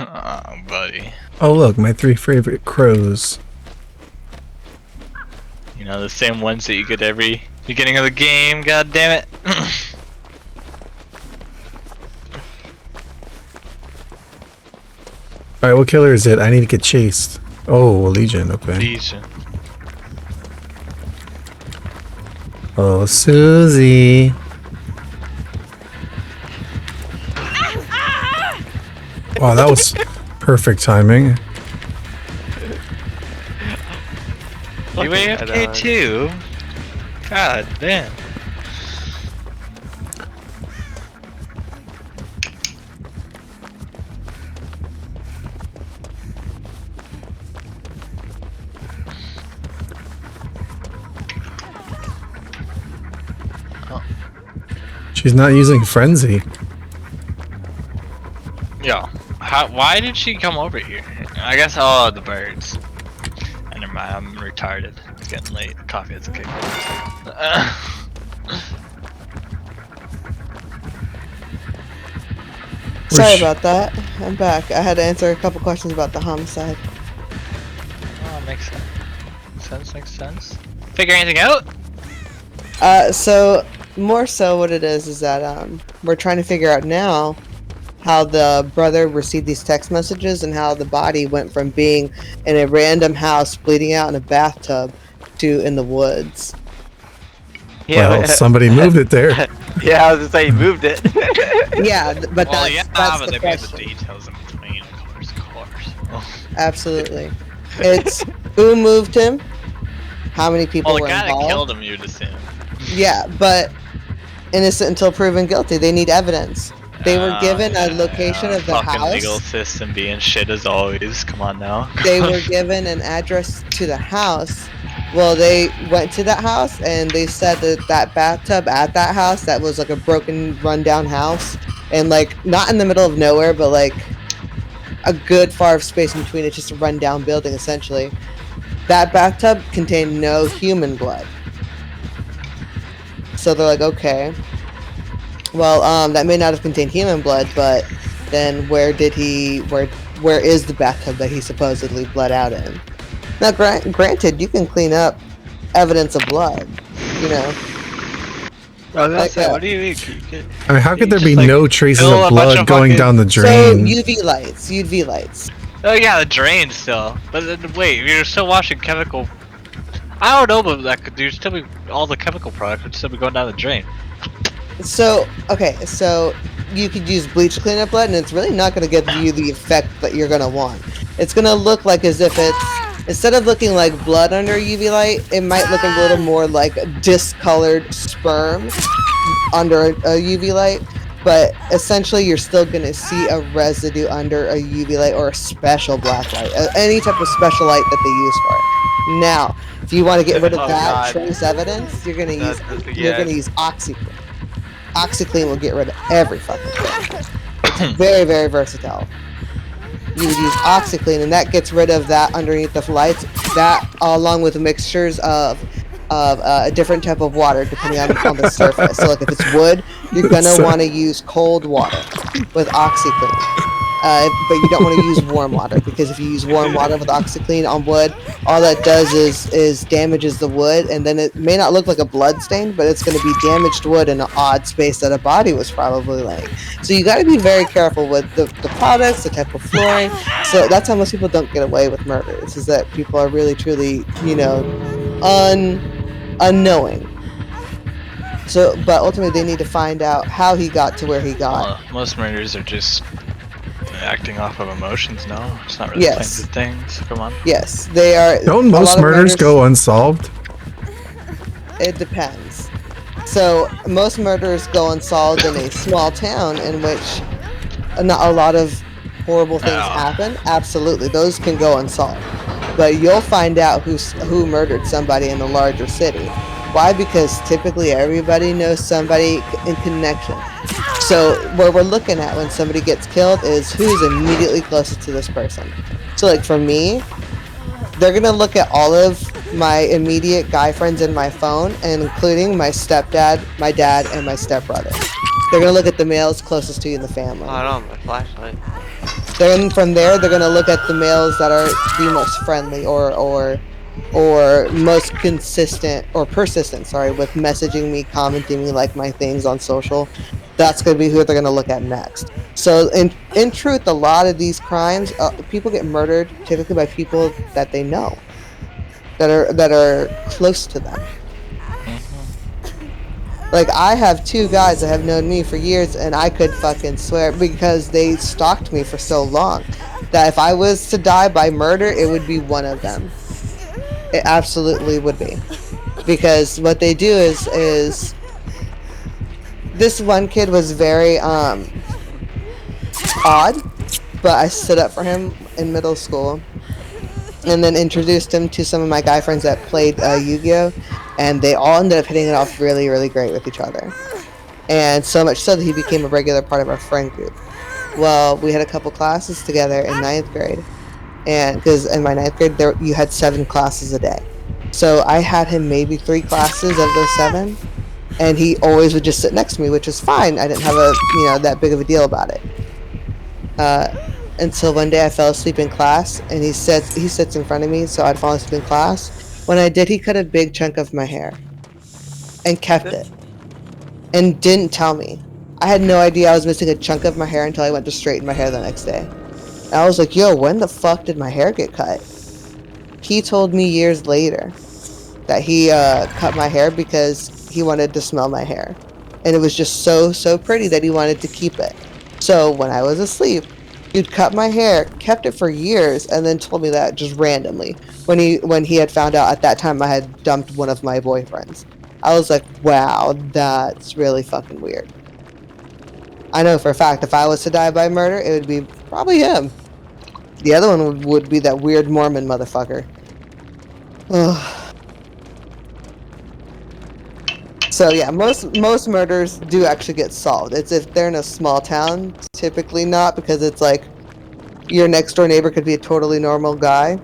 Oh, buddy. Oh look, my 3 favorite crows. You know, the same ones that you get every beginning of the game, god damn it. Alright, what killer is it? I need to get chased. Oh, a Legion, okay. Legion. Oh, Susie. Wow, that was perfect timing. You AFK too? God damn. She's not using Frenzy. Yo, why did she come over here? I guess, oh, the birds. Never mind, I'm retarded. It's getting late. Coffee has a kick. Sorry about that. I'm back. I had to answer a couple questions about the homicide. Oh, makes sense. Makes sense. Figure anything out? So more so what it is that we're trying to figure out now how the brother received these text messages and how the body went from being in a random house bleeding out in a bathtub to in the woods. Yeah, well, somebody moved it there. Yeah, I was gonna say you moved it. Yeah, but Well, that's, yeah, that's but the they made the question. details in between, of course. Oh. Absolutely. It's who moved him, how many people Well, the were guy involved. that killed him, you'd assume. Yeah, but innocent until proven guilty. They need evidence. They were given a location of the fucking house. legal system being shit as always. Come on now. They were given an address to the house. Well, they went to that house and they said that that bathtub at that house, that was like a broken, rundown house, and like not in the middle of nowhere, but like a good far space in between. It's just a rundown building essentially. That bathtub contained no human blood. So they're like, okay. Well, that may not have contained human blood, but then where is the bathtub that he supposedly bled out in? Now, granted, you can clean up evidence of blood, you know. I was Like, what do you mean? I mean, how could there be Like, no traces fill a of bunch blood of going fucking- down the So drain? UV lights. Oh yeah, the drain still. But then, wait, you're still washing chemical. I don't know, but that could still be all the chemical product would still be going down the drain. So, okay, so you could use bleach to clean up blood, and it's really not going to give you the effect that you're going to want. It's going to look like as if it's, instead of looking like blood under a UV light, it might look a little more like discolored sperm under a UV light. But essentially, you're still going to see a residue under a UV light or a special black light, any type of special light that they use for it. Now, if you want to get rid of Oh, that God. trace evidence, you're going to use Yeah. OxyClean. OxyClean will get rid of every fucking thing. It's very, very versatile. You would use OxyClean, and that gets rid of that underneath the lights. That, along with mixtures of a different type of water, depending on the surface. So, like if it's wood, you're gonna want to use cold water with OxyClean. But you don't want to use warm water, because if you use warm water with OxyClean on wood, all that does is damages the wood, and then it may not look like a blood stain, but it's going to be damaged wood in an odd space that a body was probably laying. So you got to be very careful with the products, the type of flooring. So that's how most people don't get away with murders, is that people are really truly, you know, unknowing. So, but ultimately they need to find out how he got to where he got. Most murders are just acting off of emotions, no? It's not really Yes. plans of things. Come on. Yes, they are. Don't a most lot of murders go unsolved? It depends. So most murders go unsolved in a small town in which not a lot of horrible things happen. Absolutely, those can go unsolved. But you'll find out who murdered somebody in a larger city. Why? Because typically everybody knows somebody in connection. So what we're looking at when somebody gets killed is who's immediately closest to this person. So like for me, they're gonna look at all of my immediate guy friends in my phone, and including my stepdad, my dad, and my stepbrother. They're gonna look at the males closest to you in the family. Hold on, my flashlight. Then from there, they're gonna look at the males that are the most friendly or most consistent or persistent. Sorry, with messaging me, commenting me, like my things on social. That's gonna be who they're gonna look at next. So in truth, a lot of these crimes, people get murdered typically by people that they know, that are close to them. Like, I have 2 guys that have known me for years, and I could fucking swear, because they stalked me for so long, that if I was to die by murder, it would be one of them. It absolutely would be. Because what they do is this one kid was very, odd, but I stood up for him in middle school, and then introduced him to some of my guy friends that played Yu-Gi-Oh! And they all ended up hitting it off really, really great with each other. And so much so that he became a regular part of our friend group. Well, we had a couple classes together in 9th grade. And because in my 9th grade, you had 7 classes a day. So I had him maybe 3 classes of those 7. And he always would just sit next to me, which is fine. I didn't have that big of a deal about it. Until one day I fell asleep in class, and he sits in front of me, so I'd fall asleep in class. When I did, he cut a big chunk of my hair and kept it and didn't tell me. I had no idea I was missing a chunk of my hair until I went to straighten my hair the next day. And I was like, yo, when the fuck did my hair get cut? He told me years later that he cut my hair because he wanted to smell my hair. And it was just so pretty that he wanted to keep it. So when I was asleep, he'd cut my hair, kept it for years, and then told me that just randomly when he had found out at that time I had dumped one of my boyfriends. I was like, wow, that's really fucking weird. I know for a fact if I was to die by murder, it would be probably him. The other one would be that weird Mormon motherfucker. Ugh. So yeah, most murders do actually get solved. It's if they're in a small town, typically not, because it's like your next door neighbor could be a totally normal guy,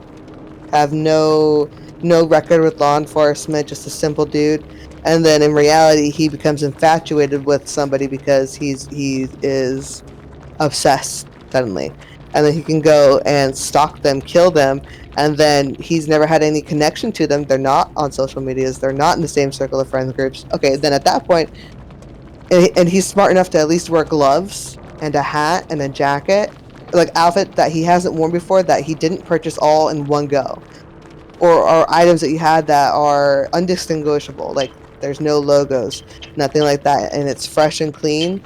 have no record with law enforcement, just a simple dude, and then in reality he becomes infatuated with somebody because he is obsessed suddenly, and then he can go and stalk them, kill them, and then he's never had any connection to them. They're not on social medias. They're not in the same circle of friends groups. Okay, then at that point, and he's smart enough to at least wear gloves and a hat and a jacket, like outfit that he hasn't worn before, that he didn't purchase all in one go, or items that you had that are undistinguishable, like there's no logos, nothing like that, and it's fresh and clean.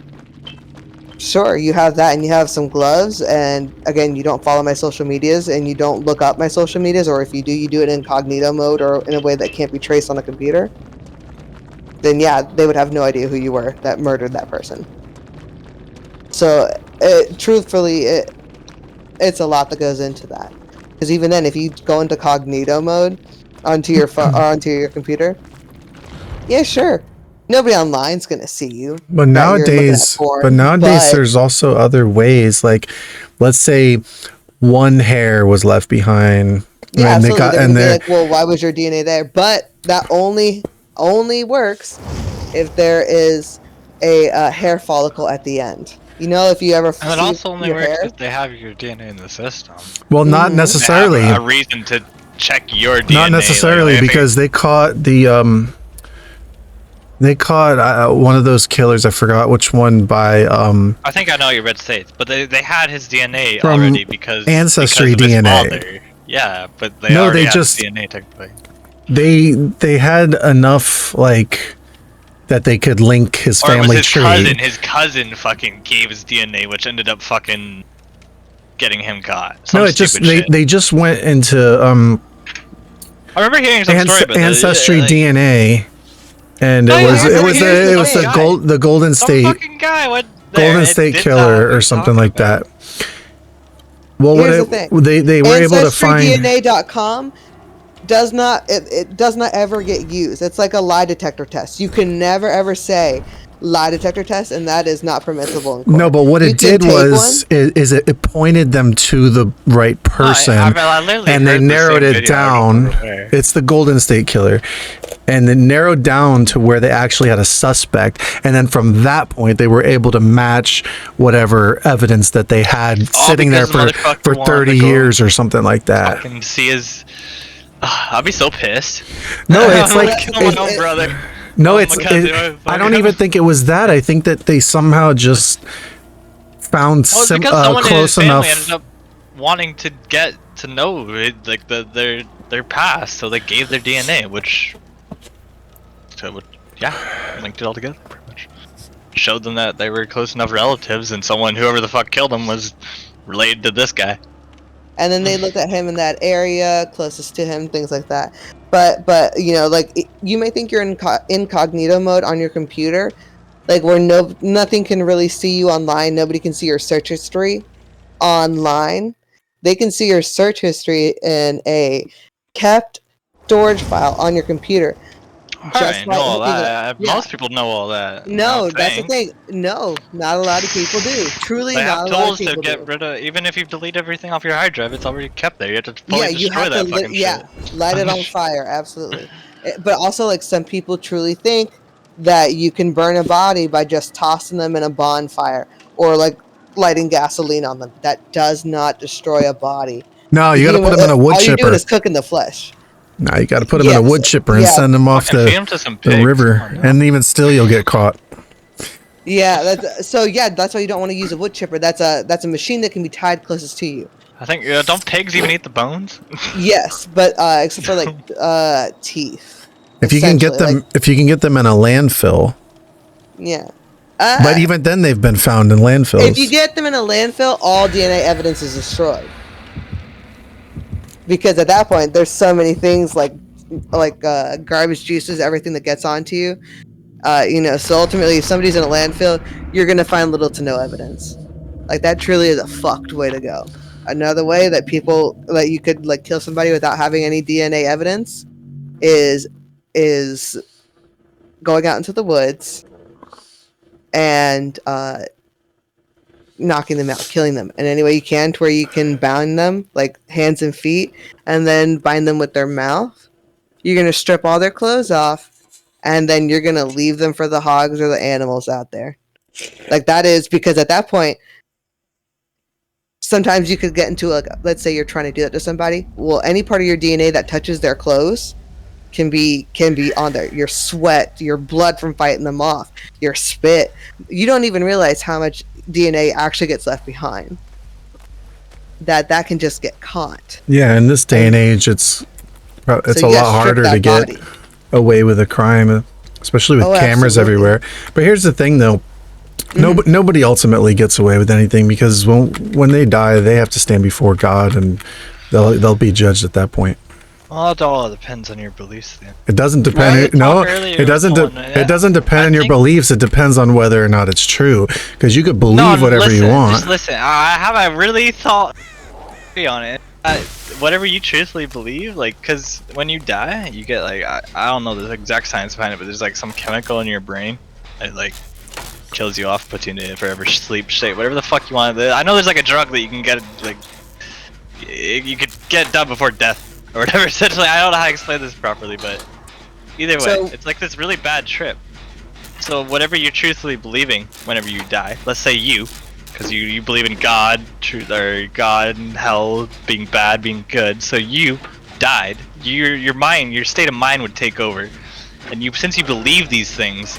Sure, you have that, and you have some gloves, and again, you don't follow my social medias, and you don't look up my social medias, or if you do, you do it in incognito mode, or in a way that can't be traced on a computer, then yeah, they would have no idea who you were that murdered that person. So, truthfully, it's a lot that goes into that. Because even then, if you go into cognito mode onto your phone or onto your computer, yeah, sure. Nobody online's gonna see you. But nowadays, there's also other ways. Like, let's say one hair was left behind. Yeah, and absolutely. They're gonna be like, well, why was your DNA there? But that only works if there is a hair follicle at the end. You know, if you ever. And it also only works if they have your DNA in the system. Well, not necessarily. They have a reason to check your DNA. Not necessarily, because they caught the They caught one of those killers. I forgot which one. By I think I know your red states, but they had his DNA from already because ancestry because of his DNA. father. Yeah, but they already had his DNA technically. They had enough like that they could link his family tree. His cousin fucking gave his DNA, which ended up fucking getting him caught. No, it just they just went into I remember hearing some story about ancestry DNA. And it was the Golden State Golden State Killer or something like that. Well, they were able to find AncestryDNA.com does not ever get used. It's like a lie detector test. You can never ever say lie detector test, and that is not permissible in court. No, but what it did was, one, is it pointed them to the right Oh, I person, literally and they heard the narrowed same it video down. over and over. It's the golden state killer. And it narrowed down to where they actually had a suspect, and then from that point they were able to match whatever evidence that they had sitting there for 30 years or something like that. Fucking see his. I'd be so pissed. No, it's like kill my own brother. no, I don't even think it was that. I think that they somehow just found close enough. Ended up wanting to get to know like their past, so they gave their DNA, which linked it all together pretty much. Showed them that they were close enough relatives, and whoever the fuck killed them was related to this guy. And then they looked at him in that area closest to him, things like that. But you know, like you may think you're in incognito mode on your computer, like where nothing can really see you online. Nobody can see your search history online. They can see your search history in a kept storage file on your computer. I know all that. Most people know all that. No, that's the thing. No, not a lot of people do. Truly, not a lot of people do. They have tools to get rid of. Even if you delete everything off your hard drive, it's already kept there. You have to fully destroy that fucking shit. Light it on fire. Absolutely. But also, like, some people truly think that you can burn a body by just tossing them in a bonfire or like lighting gasoline on them. That does not destroy a body. No, you got to put them in a wood chipper. All you're doing is cooking the flesh. No, you got to put them in a wood chipper and send them off the river, and even still, you'll get caught. Yeah, that's why you don't want to use a wood chipper. That's a machine that can be tied closest to you. I think don't pigs even eat the bones? Yes, but except for like teeth. If you can get them in a landfill. Yeah. But even then, they've been found in landfills. If you get them in a landfill, all DNA evidence is destroyed. Because at that point, there's so many things like garbage juices, everything that gets onto you. So ultimately, if somebody's in a landfill, you're gonna find little to no evidence. Like, that truly is a fucked way to go. Another way that you could like kill somebody without having any DNA evidence is going out into the woods and knocking them out, killing them in any way you can, to where you can bound them, like hands and feet, and then bind them with their mouth. You're going to strip all their clothes off, and then you're going to leave them for the hogs or the animals out there. Like, that is because at that point, sometimes you could get into, like, let's say you're trying to do that to somebody. Well, any part of your DNA that touches their clothes can be on there. Your sweat, your blood from fighting them off, your spit. You don't even realize how much DNA actually gets left behind. That can just get caught. Yeah, in this day and age, it's a lot harder to get away with a crime, especially with cameras everywhere. But here's the thing, though. Nobody ultimately gets away with anything, because when they die, they have to stand before God, and they'll be judged at that point. Well, it all depends on your beliefs, then. It doesn't depend. No, it doesn't. It doesn't depend on your beliefs. It depends on whether or not it's true. Because you could believe whatever you want. Just listen. I really thought on it. Whatever you truthfully believe, like, because when you die, you get like I don't know the exact science behind it, but there's like some chemical in your brain that like kills you off, puts you into a forever sleep state, whatever the fuck you want. I know there's like a drug that you can get, like you could get done before death. Or whatever, essentially. I don't know how to explain this properly, but either way, it's like this really bad trip. So whatever you're truthfully believing whenever you die, let's say because you believe in God, truth, or God and hell, being bad, being good, so you died, your mind, your state of mind would take over. And since you believe these things,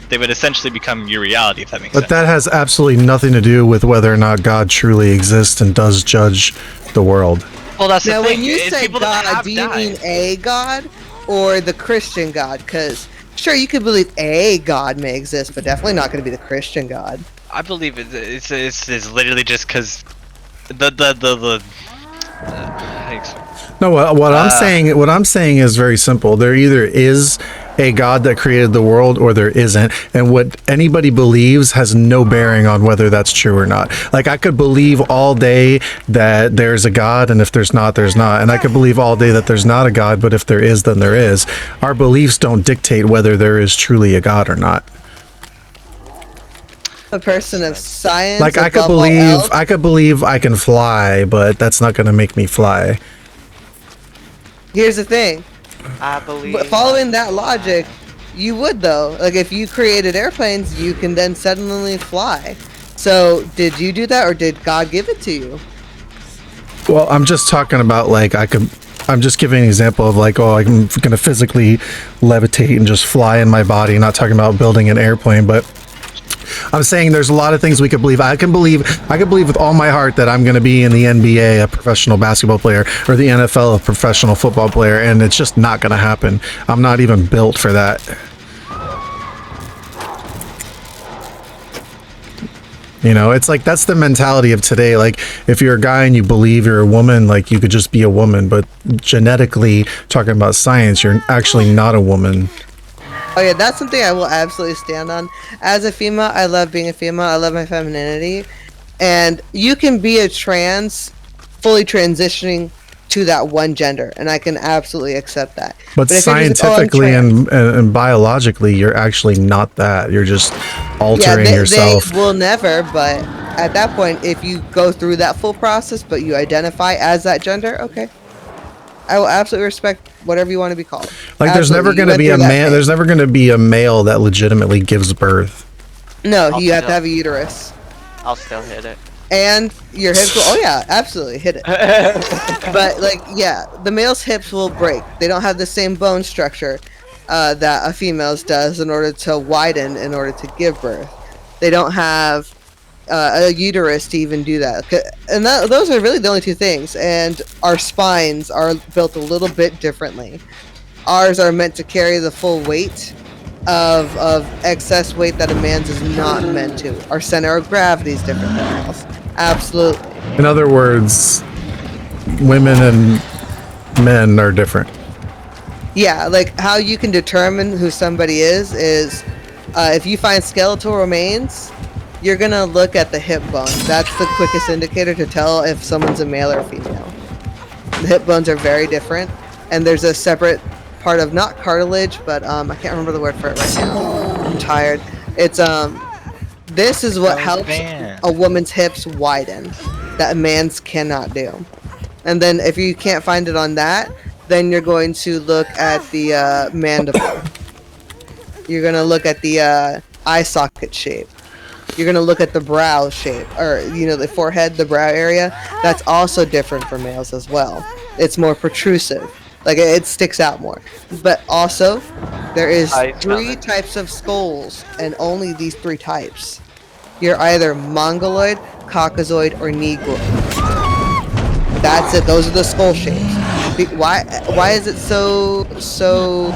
they would essentially become your reality, if that makes sense. But that has absolutely nothing to do with whether or not God truly exists and does judge the world. Well, that's now, the thing. When you say God, do you mean a God or the Christian God? Because sure, you could believe a God may exist, but definitely not going to be the Christian God. I believe it's literally just because the how do you explain? No, what I'm saying is very simple. There either is a God that created the world, or there isn't, and what anybody believes has no bearing on whether that's true or not. Like, I could believe all day that there's a God, and if there's not, there's not, and I could believe all day that there's not a God, but if there is, then there is. Our beliefs don't dictate whether there is truly a God or not. a person of science. Like I could believe I can fly, but that's not gonna make me fly. Here's the thing. I believe. But following that logic, you would though. Like if you created airplanes, you can then suddenly fly. So did you do that, or did God give it to you? Well, I'm just talking about like I'm just giving an example of like, oh, I'm gonna physically levitate and just fly in my body. Not talking about building an airplane, but I'm saying there's a lot of things we could believe. I can believe with all my heart that I'm gonna be in the NBA, a professional basketball player, or the NFL, a professional football player, and it's just not gonna happen. I'm not even built for that. You know, it's like that's the mentality of today. Like if you're a guy and you believe you're a woman, like you could just be a woman, but genetically, talking about science, you're actually not a woman. Oh yeah, that's something I will absolutely stand on. As a female, I love being a female. I love my femininity. And you can be a trans, fully transitioning to that one gender, and I can absolutely accept that. But scientifically and biologically, you're actually not that. You're just altering yourself. They will never, but at that point, if you go through that full process, but you identify as that gender, okay. I will absolutely respect whatever you want to be called. Like there's never going to be a man. There's never going to be a male that legitimately gives birth. No, you have to have a uterus. I'll still hit it. And your hips will, oh yeah, absolutely, hit it. But like, yeah, the male's hips will break. They don't have the same bone structure that a female's does in order to widen, in order to give birth. They don't have a uterus to even do that. And those are really the only two things. And our spines are built a little bit differently. Ours are meant to carry the full weight of excess weight that a man's is not meant to. Our center of gravity is different than ours. Absolutely. In other words, women and men are different. Yeah, like how you can determine who somebody is if you find skeletal remains, you're gonna look at the hip bone. That's the quickest indicator to tell if someone's a male or female. The hip bones are very different, and there's a separate part of, not cartilage, but I can't remember the word for it right now. I'm tired. It's this is what helps a woman's hips widen that a man's cannot do. And then if you can't find it on that, then you're going to look at the mandible. You're gonna look at the eye socket shape. You're gonna look at the brow shape, or the forehead, the brow area. That's also different for males as well. It's more protrusive. Like it sticks out more. But also, there is 3 types of skulls, and only these 3 types. You're either mongoloid, caucasoid, or negroid. That's it. Those are the skull shapes. Why is it so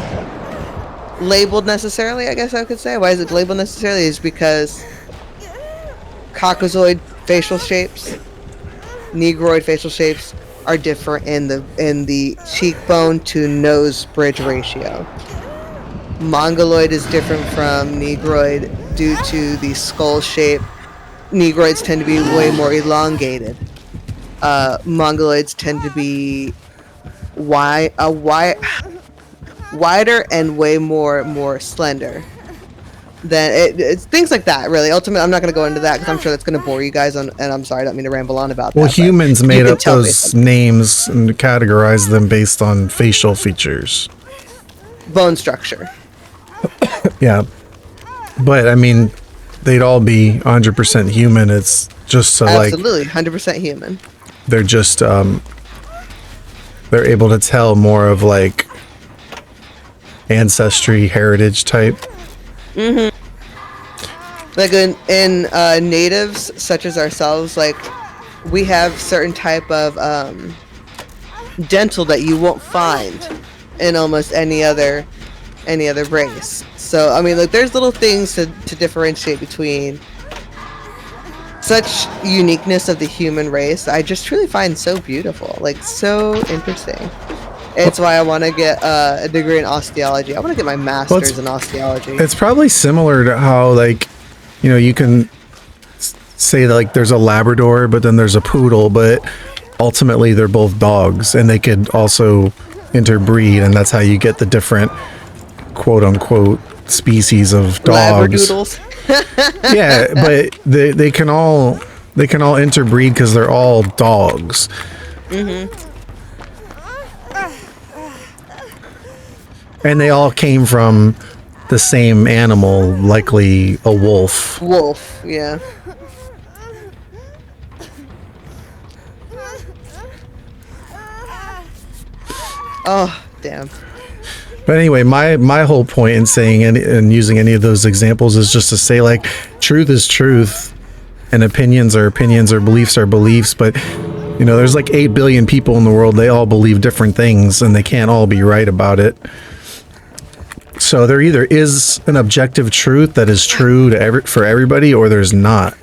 labeled necessarily? I guess I could say. Why is it labeled necessarily? Is because caucasoid facial shapes, negroid facial shapes are different in the cheekbone to nose bridge ratio. Mongoloid is different from negroid due to the skull shape. Negroids tend to be way more elongated. Mongoloids tend to be wider and way more slender. Then it's things like that, really. Ultimately, I'm not going to go into that because I'm sure that's going to bore you guys, and I'm sorry, I don't mean to ramble on about that. Well, humans made up those names and categorized them based on facial features. Bone structure. Yeah. But, I mean, they'd all be 100% human. It's just so, absolutely, 100% human. They're just, they're able to tell more of, like, ancestry, heritage type. Mm-hmm. Like in natives such as ourselves, like we have certain type of dental that you won't find in almost any other race. So I mean, like there's little things to differentiate between such uniqueness of the human race. I just truly find so beautiful, like so interesting. It's why I want to get a degree in osteology. I want to get my master's in osteology. It's probably similar to how, like, you can say that, like, there's a Labrador, but then there's a poodle, but ultimately they're both dogs, and they could also interbreed, and that's how you get the different quote-unquote species of dogs. Labradoodles. Yeah, but they can all interbreed because they're all dogs. And they all came from the same animal, likely a wolf. Wolf, yeah. Oh, damn. But anyway, my whole point in saying and using any of those examples is just to say, like, truth is truth, and opinions are opinions, or beliefs are beliefs. But you know, there's like 8 billion people in the world. They all believe different things, and they can't all be right about it. So there either is an objective truth that is true to for everybody, or there's not.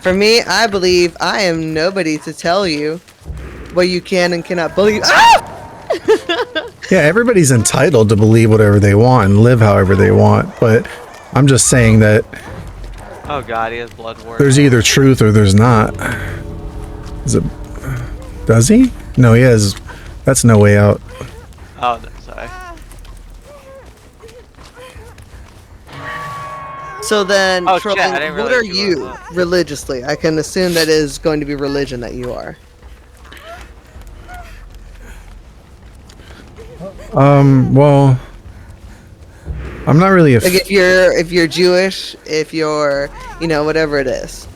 For me, I believe I am nobody to tell you what you can and cannot believe. Yeah, everybody's entitled to believe whatever they want and live however they want. But I'm just saying that. Oh God, he has blood work. There's either truth or there's not. Is it? Does he? No, he has. That's No Way Out. Oh, no, sorry. So then, Oh, Trolling, shit, I didn't what realize are you you were that. religiously? I can assume that is going to be religion that you are. Well, I'm not really a. Like if you're Jewish, if you're, you know, whatever it is.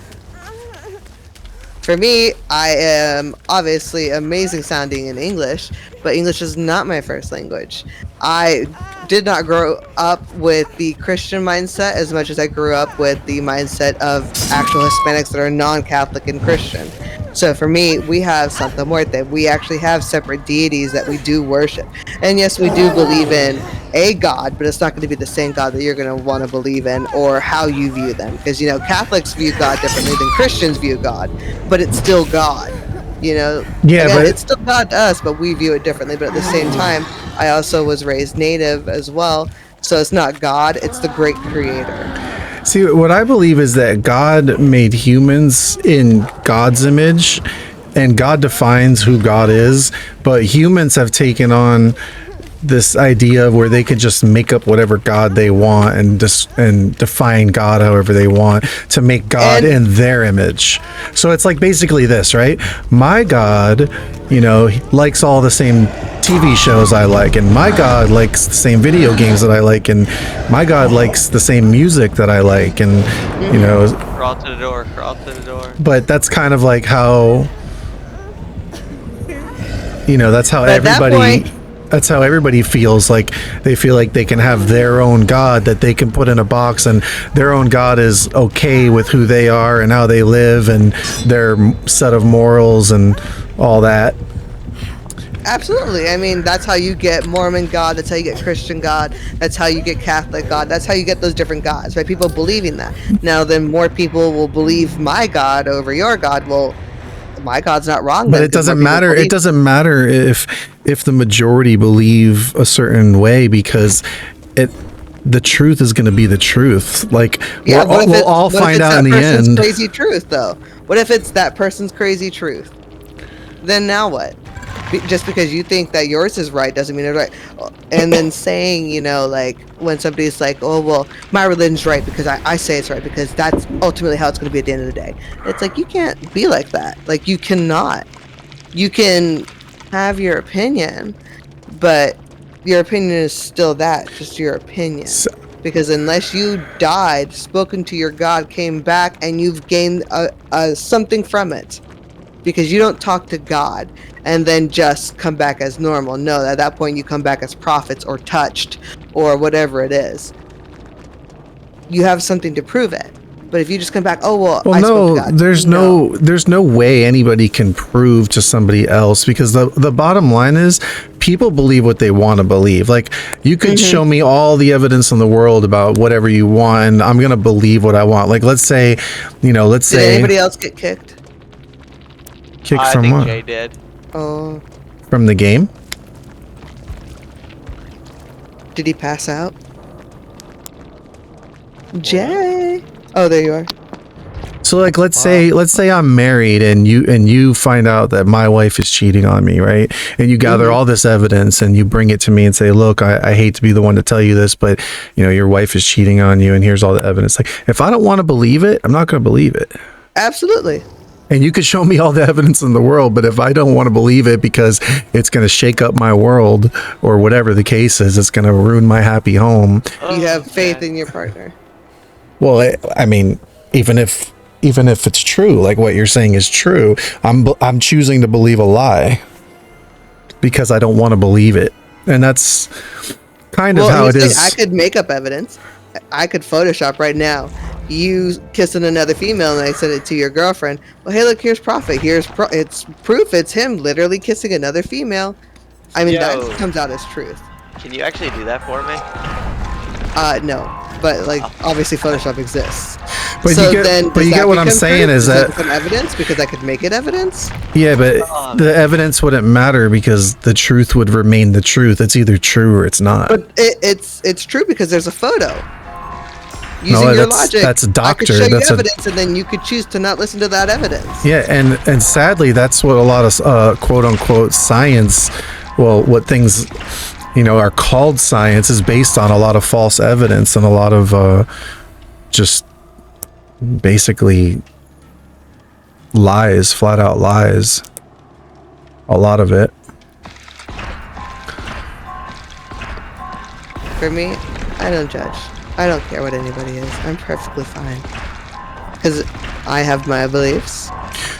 For me, I am obviously amazing sounding in English, but English is not my first language. I did not grow up with the Christian mindset as much as I grew up with the mindset of actual Hispanics that are non-Catholic and Christian. So for me, we have Santa Muerte. We actually have separate deities that we do worship. And yes, we do believe in a God, but it's not going to be the same God that you're going to want to believe in or how you view them. Because, you know, Catholics view God differently than Christians view God, but it's still God. You know, Yeah, again, but it's still God to us, but we view it differently. But at the same time, I also was raised Native as well, so it's not God; it's the great Creator. See, what I believe is that God made humans in God's image, and God defines who God is. But humans have taken on this idea of where they could just make up whatever God they want and define God however they want to make God in their image. So it's like basically this, right? My God, you know, likes all the same TV shows I like, and my God likes the same video games that I like, and my God likes the same music that I like, and you know, Crawl to the door, crawl to the door. but that's kind of like how, you know, that's how that's how everybody feels. Like they feel like they can have their own God that they can put in a box, and their own God is okay with who they are and how they live and their set of morals and all that. Absolutely. I mean, that's how you get Mormon God. That's how you get Christian God. That's how you get Catholic God. That's how you get those different gods, right? People believing that. Now, then more people will believe my God over your God. Well, my God's not wrong. But it doesn't matter. It doesn't matter if the majority believe a certain way, because the truth is going to be the truth. Like yeah, we'll all find out in the end. Crazy truth, though. What if it's that person's crazy truth? Then now what? Just because you think that yours is right doesn't mean it's right. And then saying, you know, like when somebody's like, oh, well, my religion's right because I say it's right because that's ultimately how it's going to be at the end of the day. It's like, you can't be like that. Like, you cannot. You can have your opinion, but your opinion is still that, just your opinion. Because unless you died, spoken to your God, came back, and you've gained something from it. Because you don't talk to God and then just come back as normal. No, at that point you come back as prophets or touched or whatever it is. You have something to prove it. But if you just come back, oh well, I spoke to God. There's no way anybody can prove to somebody else, because the bottom line is people believe what they want to believe. Like, you could show me all the evidence in the world about whatever you want, and I'm gonna believe what I want. Like, let's say Did anybody else get kicked? Kicked I from think what? Jay did. Oh. From the game? Did he pass out? Jay. Oh, there you are. So like let's say I'm married and you find out that my wife is cheating on me, right? And you gather all this evidence and you bring it to me and say, look, I hate to be the one to tell you this, but your wife is cheating on you and here's all the evidence. Like if I don't want to believe it, I'm not going to believe it. Absolutely. And you could show me all the evidence in the world, but if I don't want to believe it because it's going to shake up my world or whatever the case is, it's going to ruin my happy home. You have faith in your partner. Well, I mean, even if it's true, like what you're saying is true, I'm choosing to believe a lie because I don't want to believe it. And that's kind of how it is. I could make up evidence. I could Photoshop right now. You kissing another female and I send it to your girlfriend. Well, hey, look, here's Prophet. It's proof. It's him literally kissing another female. I mean, that comes out as truth. Can you actually do that for me? No, but like obviously Photoshop exists. But so you get what I'm saying is that some evidence because I could make it evidence. Yeah, but the evidence wouldn't matter because the truth would remain the truth. It's either true or it's not. But it's true because there's a photo. Using your logic, that's a doctor. I could show you evidence, and then you could choose to not listen to that evidence. Yeah, and sadly, that's what a lot of quote unquote science, what things are called science, is based on a lot of false evidence and a lot of just basically lies, flat out lies. A lot of it. For me, I don't judge. I don't care what anybody is. I'm perfectly fine. Because I have my beliefs.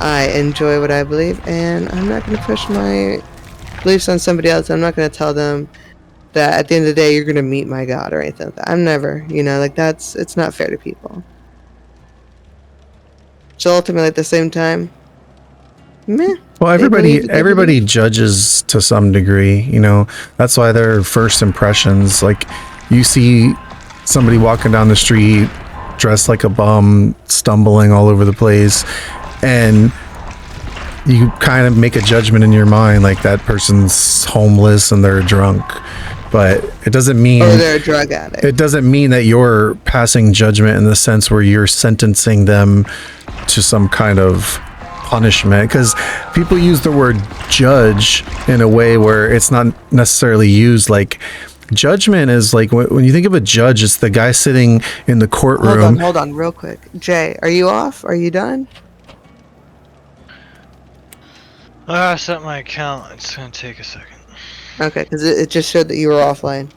I enjoy what I believe, and I'm not going to push my beliefs on somebody else. I'm not going to tell them that at the end of the day, you're going to meet my God or anything like that. I'm never, it's not fair to people. So ultimately, at the same time, meh. Well, everybody judges to some degree, That's why they're first impressions. Like, you see somebody walking down the street dressed like a bum, stumbling all over the place, and you kind of make a judgment in your mind like that person's homeless and they're drunk, but it doesn't mean they're a drug addict. It doesn't mean that you're passing judgment in the sense where you're sentencing them to some kind of punishment, because people use the word judge in a way where it's not necessarily used. Like, judgment is like when you think of a judge, it's the guy sitting in the courtroom. Hold on real quick. Jay, are you off? Are you done? I set my account. It's gonna take a second. Okay, because it just showed that you were offline.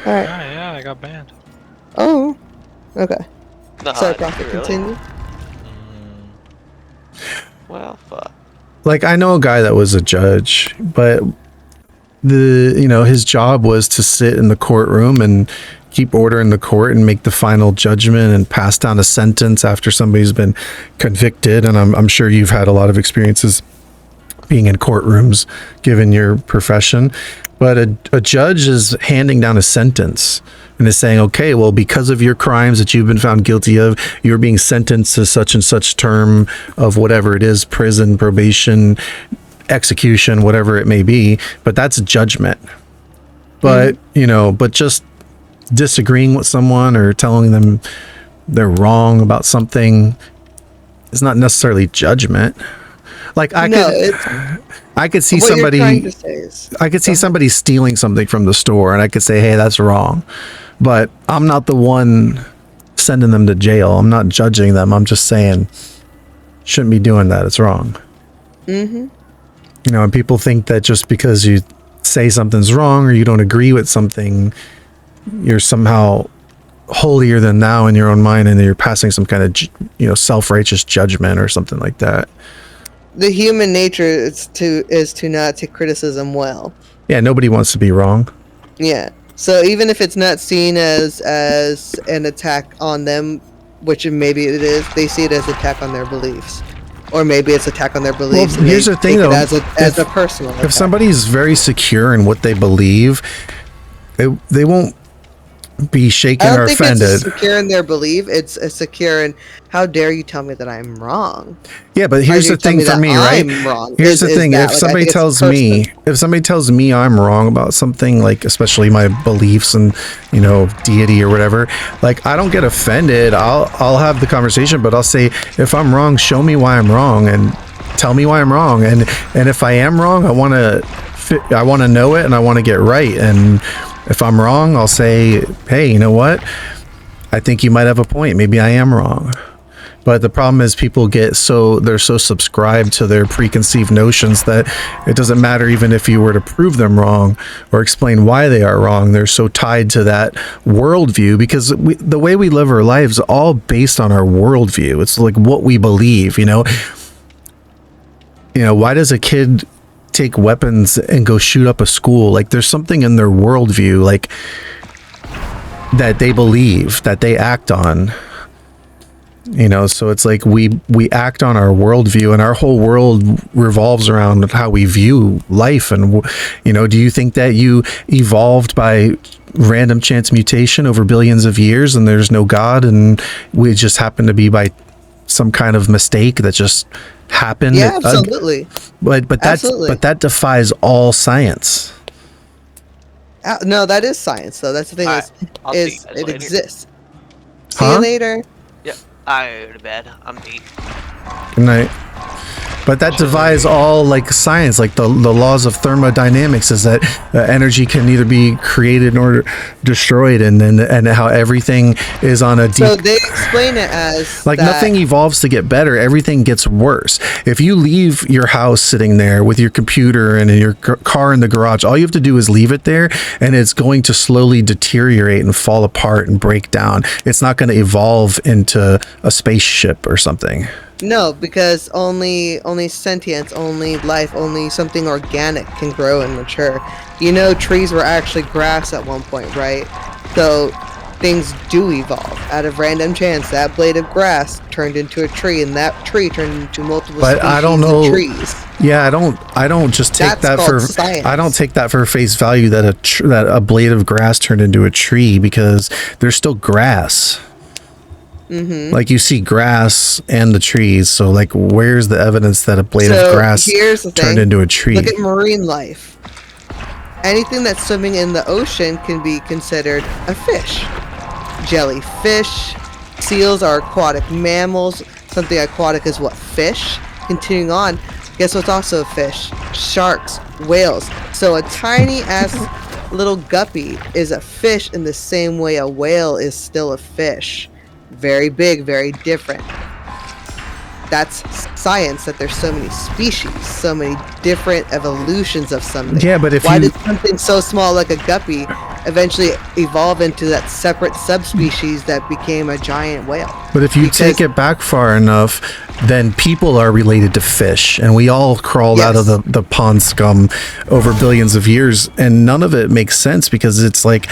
Alright. Yeah, I got banned. Oh, okay. No, Sorry, Prophet, really? continue. Well, fuck. Like, I know a guy that was a judge, but his job was to sit in the courtroom and keep order in the court and make the final judgment and pass down a sentence after somebody's been convicted. And I'm sure you've had a lot of experiences being in courtrooms given your profession, but a judge is handing down a sentence and is saying, okay, well, because of your crimes that you've been found guilty of, you're being sentenced to such and such term of whatever it is, prison, probation, execution, whatever it may be. But that's judgment. But but just disagreeing with someone or telling them they're wrong about something is not necessarily judgment. Like, I could see somebody stealing something from the store and I could say, hey, that's wrong, but I'm not the one sending them to jail. I'm not judging them. I'm just saying shouldn't be doing that. It's wrong. And people think that just because you say something's wrong or you don't agree with something, you're somehow holier than thou in your own mind and you're passing some kind of, self-righteous judgment or something like that. The human nature is to not take criticism well. Yeah, nobody wants to be wrong. Yeah. So even if it's not seen as an attack on them, which maybe it is, they see it as an attack on their beliefs. Or maybe it's attack on their beliefs. Well, here's the thing, though. As a personal attack. If somebody's very secure in what they believe, they won't be shaken or offended. I don't think it's secure in their belief. It's secure in, how dare you tell me that I'm wrong? Yeah, but here's the thing for me, right? I'm wrong. Here's the thing: if somebody tells me I'm wrong about something, like especially my beliefs and deity or whatever, like I don't get offended. I'll have the conversation, but I'll say, if I'm wrong, show me why I'm wrong and tell me why I'm wrong. And if I am wrong, I want to know it and I want to get right. And if I'm wrong, I'll say, hey, you know what? I think you might have a point. Maybe I am wrong. But the problem is people they're so subscribed to their preconceived notions that it doesn't matter even if you were to prove them wrong or explain why they are wrong. They're so tied to that worldview because the way we live our lives is all based on our worldview. It's like what we believe, why does a kid take weapons and go shoot up a school? Like there's something in their worldview, like that they believe, that they act on. So it's like we act on our worldview, and our whole world revolves around how we view life. And do you think that you evolved by random chance mutation over billions of years, and there's no God, and we just happen to be by some kind of mistake that just happened? Yeah, absolutely. But that defies all science. No, that is science, though. That's the thing. Is it exists. See you later. I go to bed. I'm beat. Good night. But that defies all like science, like the laws of thermodynamics, is that energy can neither be created nor destroyed, and how everything is on a deep. So they explain it as like nothing evolves to get better; everything gets worse. If you leave your house sitting there with your computer and your car in the garage, all you have to do is leave it there, and it's going to slowly deteriorate and fall apart and break down. It's not going to evolve into a spaceship or something. No, because only sentience, only life, only something organic can grow and mature. Trees were actually grass at one point, right? So things do evolve. Out of random chance, that blade of grass turned into a tree, and that tree turned into multiple species of trees. Yeah, I don't just take that for science. I don't take that for face value that a blade of grass turned into a tree, because there's still grass. Mm-hmm. Like you see grass and the trees, so like where's the evidence that a blade of grass turned into a tree? Look at marine life. Anything that's swimming in the ocean can be considered a fish. Jellyfish, seals are aquatic mammals. Something aquatic is what? Fish. Continuing on, guess what's also a fish? Sharks, whales. So a tiny ass little guppy is a fish in the same way a whale is still a fish. Very big, very different. That's science, that there's so many species, so many different evolutions of something. Yeah, but why did something so small like a guppy eventually evolve into that separate subspecies that became a giant whale? But if you take it back far enough, then people are related to fish, and we all crawled out of the pond scum over billions of years, and none of it makes sense, because it's like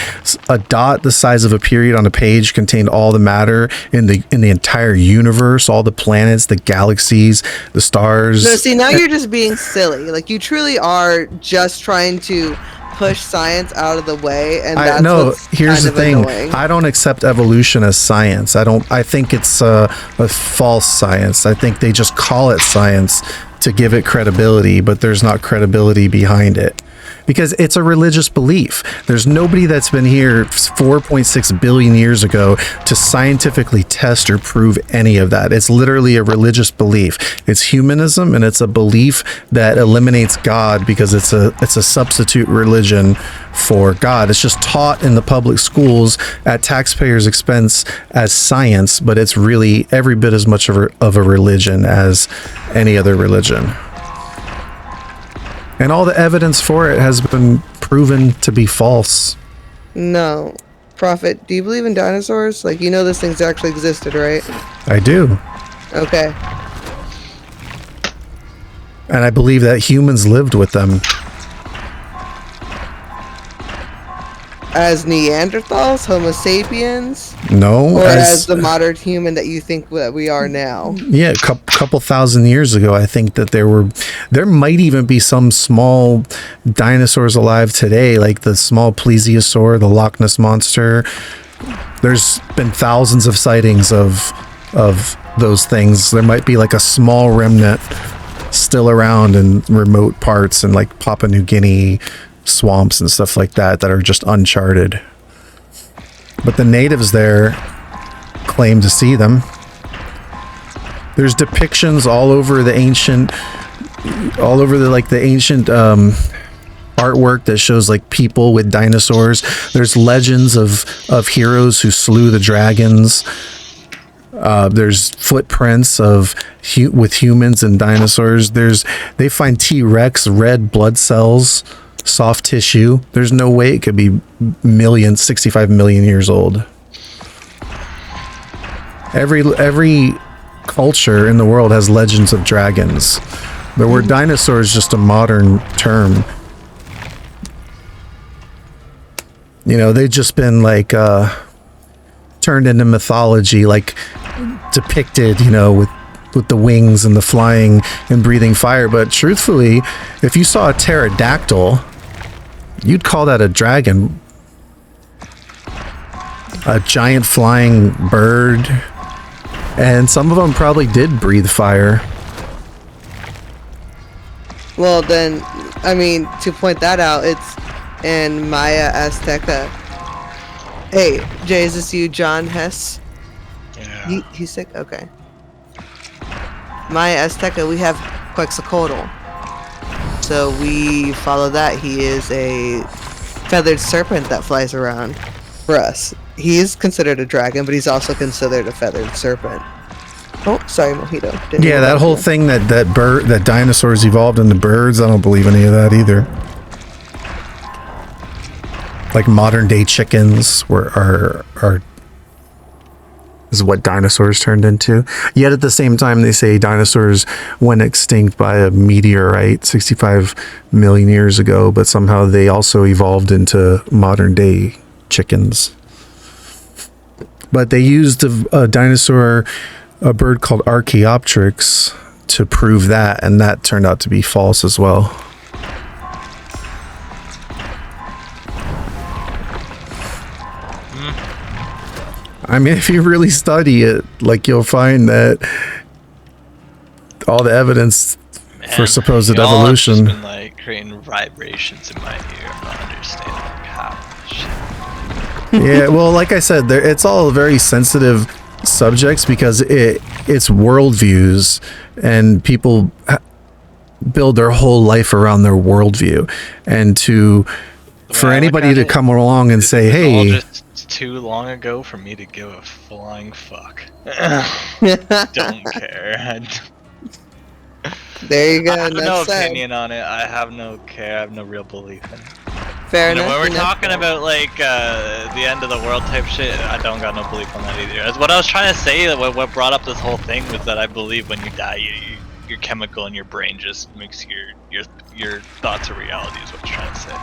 a dot the size of a period on a page contained all the matter in the entire universe, all the planets, the galaxies, the stars. No, see, now you're just being silly. Like, you truly are just trying to push science out of the way, and that's here's the thing. Annoying. I don't accept evolution as science. I think it's a false science. I think they just call it science to give it credibility, but there's not credibility behind it, because it's a religious belief. There's nobody that's been here 4.6 billion years ago to scientifically test or prove any of that. It's literally a religious belief. It's humanism, and it's a belief that eliminates God, because it's a substitute religion for God. It's just taught in the public schools at taxpayers' expense as science, but it's really every bit as much of a religion as any other religion. And all the evidence for it has been proven to be false. No. Prophet, do you believe in dinosaurs? Like, those things actually existed, right? I do. Okay. And I believe that humans lived with them. As Neanderthals? Homo sapiens? No. Or as the modern human that you think that we are now? Yeah, a couple thousand years ago, I think that there might even be some small dinosaurs alive today, like the small plesiosaur, the Loch Ness monster. There's been thousands of sightings of those things. There might be like a small remnant still around in remote parts and like Papua New Guinea swamps and stuff like that are just uncharted. But the natives there claim to see them. There's depictions all over the ancient artwork that shows like people with dinosaurs. There's legends of heroes who slew the dragons. There's footprints with humans and dinosaurs. They find T-Rex red blood cells, soft tissue. There's no way it could be 65 million years old. Every culture in the world has legends of dragons. The word dinosaur is just a modern term. You know, they've just been like turned into mythology, like depicted, you know, with the wings and the flying and breathing fire. But truthfully, if you saw a pterodactyl, you'd call that a dragon. A giant flying bird. And some of them probably did breathe fire. Well, then, I mean, to point that out, it's in Maya Azteca. Hey, Jay, is this you, John Hess? Yeah. He's sick? Okay. Maya Azteca, we have Quetzalcoatl. So we follow that. He is a feathered serpent that flies around for us. He is considered a dragon, but he's also considered a feathered serpent. Oh, sorry, Mojito. Yeah, that whole thing that dinosaurs evolved into birds, I don't believe any of that either. Like modern day chickens is what dinosaurs turned into. Yet at the same time, they say dinosaurs went extinct by a meteorite 65 million years ago, but somehow they also evolved into modern day chickens. But they used a bird called Archaeopteryx to prove that, and that turned out to be false as well. I mean, if you really study it, like, you'll find that all the evidence for supposed evolution. I've just been like creating vibrations in my ear. I'm not understanding how this shit. Yeah, well, like I said, it's all very sensitive subjects because it's worldviews, and people build their whole life around their worldview, and for anybody to come along and say, hey, too long ago for me to give a flying fuck. Don't care. There you go. I have no opinion on it. I have no care. I have no real belief in it. Fair enough. When we're talking about like the end of the world type shit, I don't got no belief on that either. That's what I was trying to say. What brought up this whole thing was that I believe when you die, your chemical in your brain just makes your thoughts a reality. Is what I'm trying to say.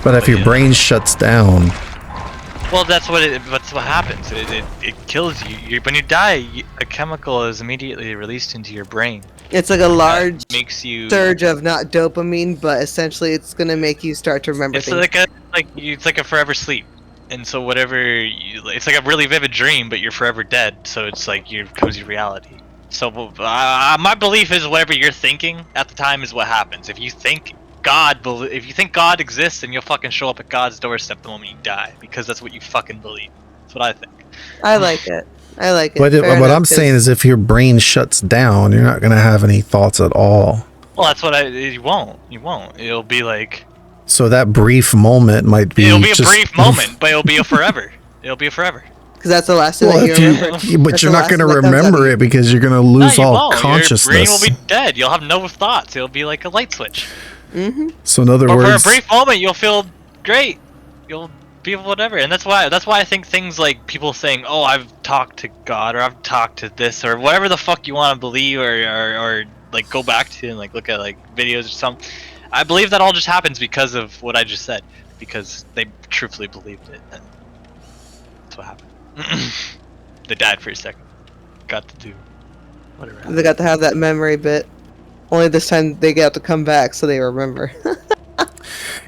But if your brain shuts down. Well, that's what happens. It kills you. When you die, a chemical is immediately released into your brain. It's like a large makes surge of not dopamine, but essentially it's gonna make you start to remember things. It's like a forever sleep, and so it's like a really vivid dream, but you're forever dead. So it's like it becomes your reality. So my belief is whatever you're thinking at the time is what happens. If you think God exists, then you'll fucking show up at God's doorstep the moment you die, because that's what you fucking believe. That's what I think. I like it. But what I'm saying is, if your brain shuts down, you're not gonna have any thoughts at all. Well, that's what you won't. It'll be like. So that brief moment might be. It'll be a brief moment, but it'll be a forever. It'll be a forever. Because that's the last thing that you remember. But you're not gonna remember it because you're gonna lose all consciousness. Your brain will be dead. You'll have no thoughts. It'll be like a light switch. Mm-hmm. So in other words, for a brief moment, you'll feel great. You'll be whatever, and that's why I think things like people saying, "Oh, I've talked to God," or "I've talked to this," or whatever the fuck you want to believe, or like go back to and like look at like videos or something. I believe that all just happens because of what I just said, because they truthfully believed it, and that's what happened. They died for a second. Got to do whatever. They got to have that memory bit. Only this time they got to come back, so they remember.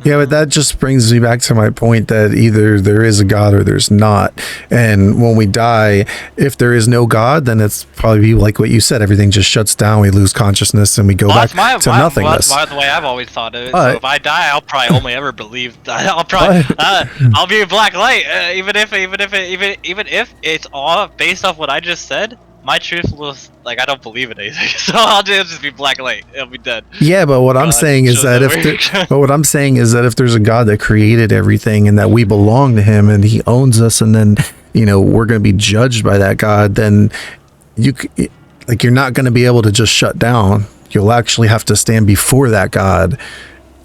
Yeah, but that just brings me back to my point that either there is a God or there's not. And when we die, if there is no God, then it's probably like what you said. Everything just shuts down. We lose consciousness and we go back to nothingness. That's the way I've always thought of it. So if I die, I'll probably only ever believe. I'll be a black light. Even if it's all based off what I just said. My truth was like I don't believe in anything, so I'll just be black light. It'll be dead. Yeah, but what I'm saying is that if there's a God that created everything and that we belong to Him and He owns us, and then we're going to be judged by that God, then you're not going to be able to just shut down. You'll actually have to stand before that God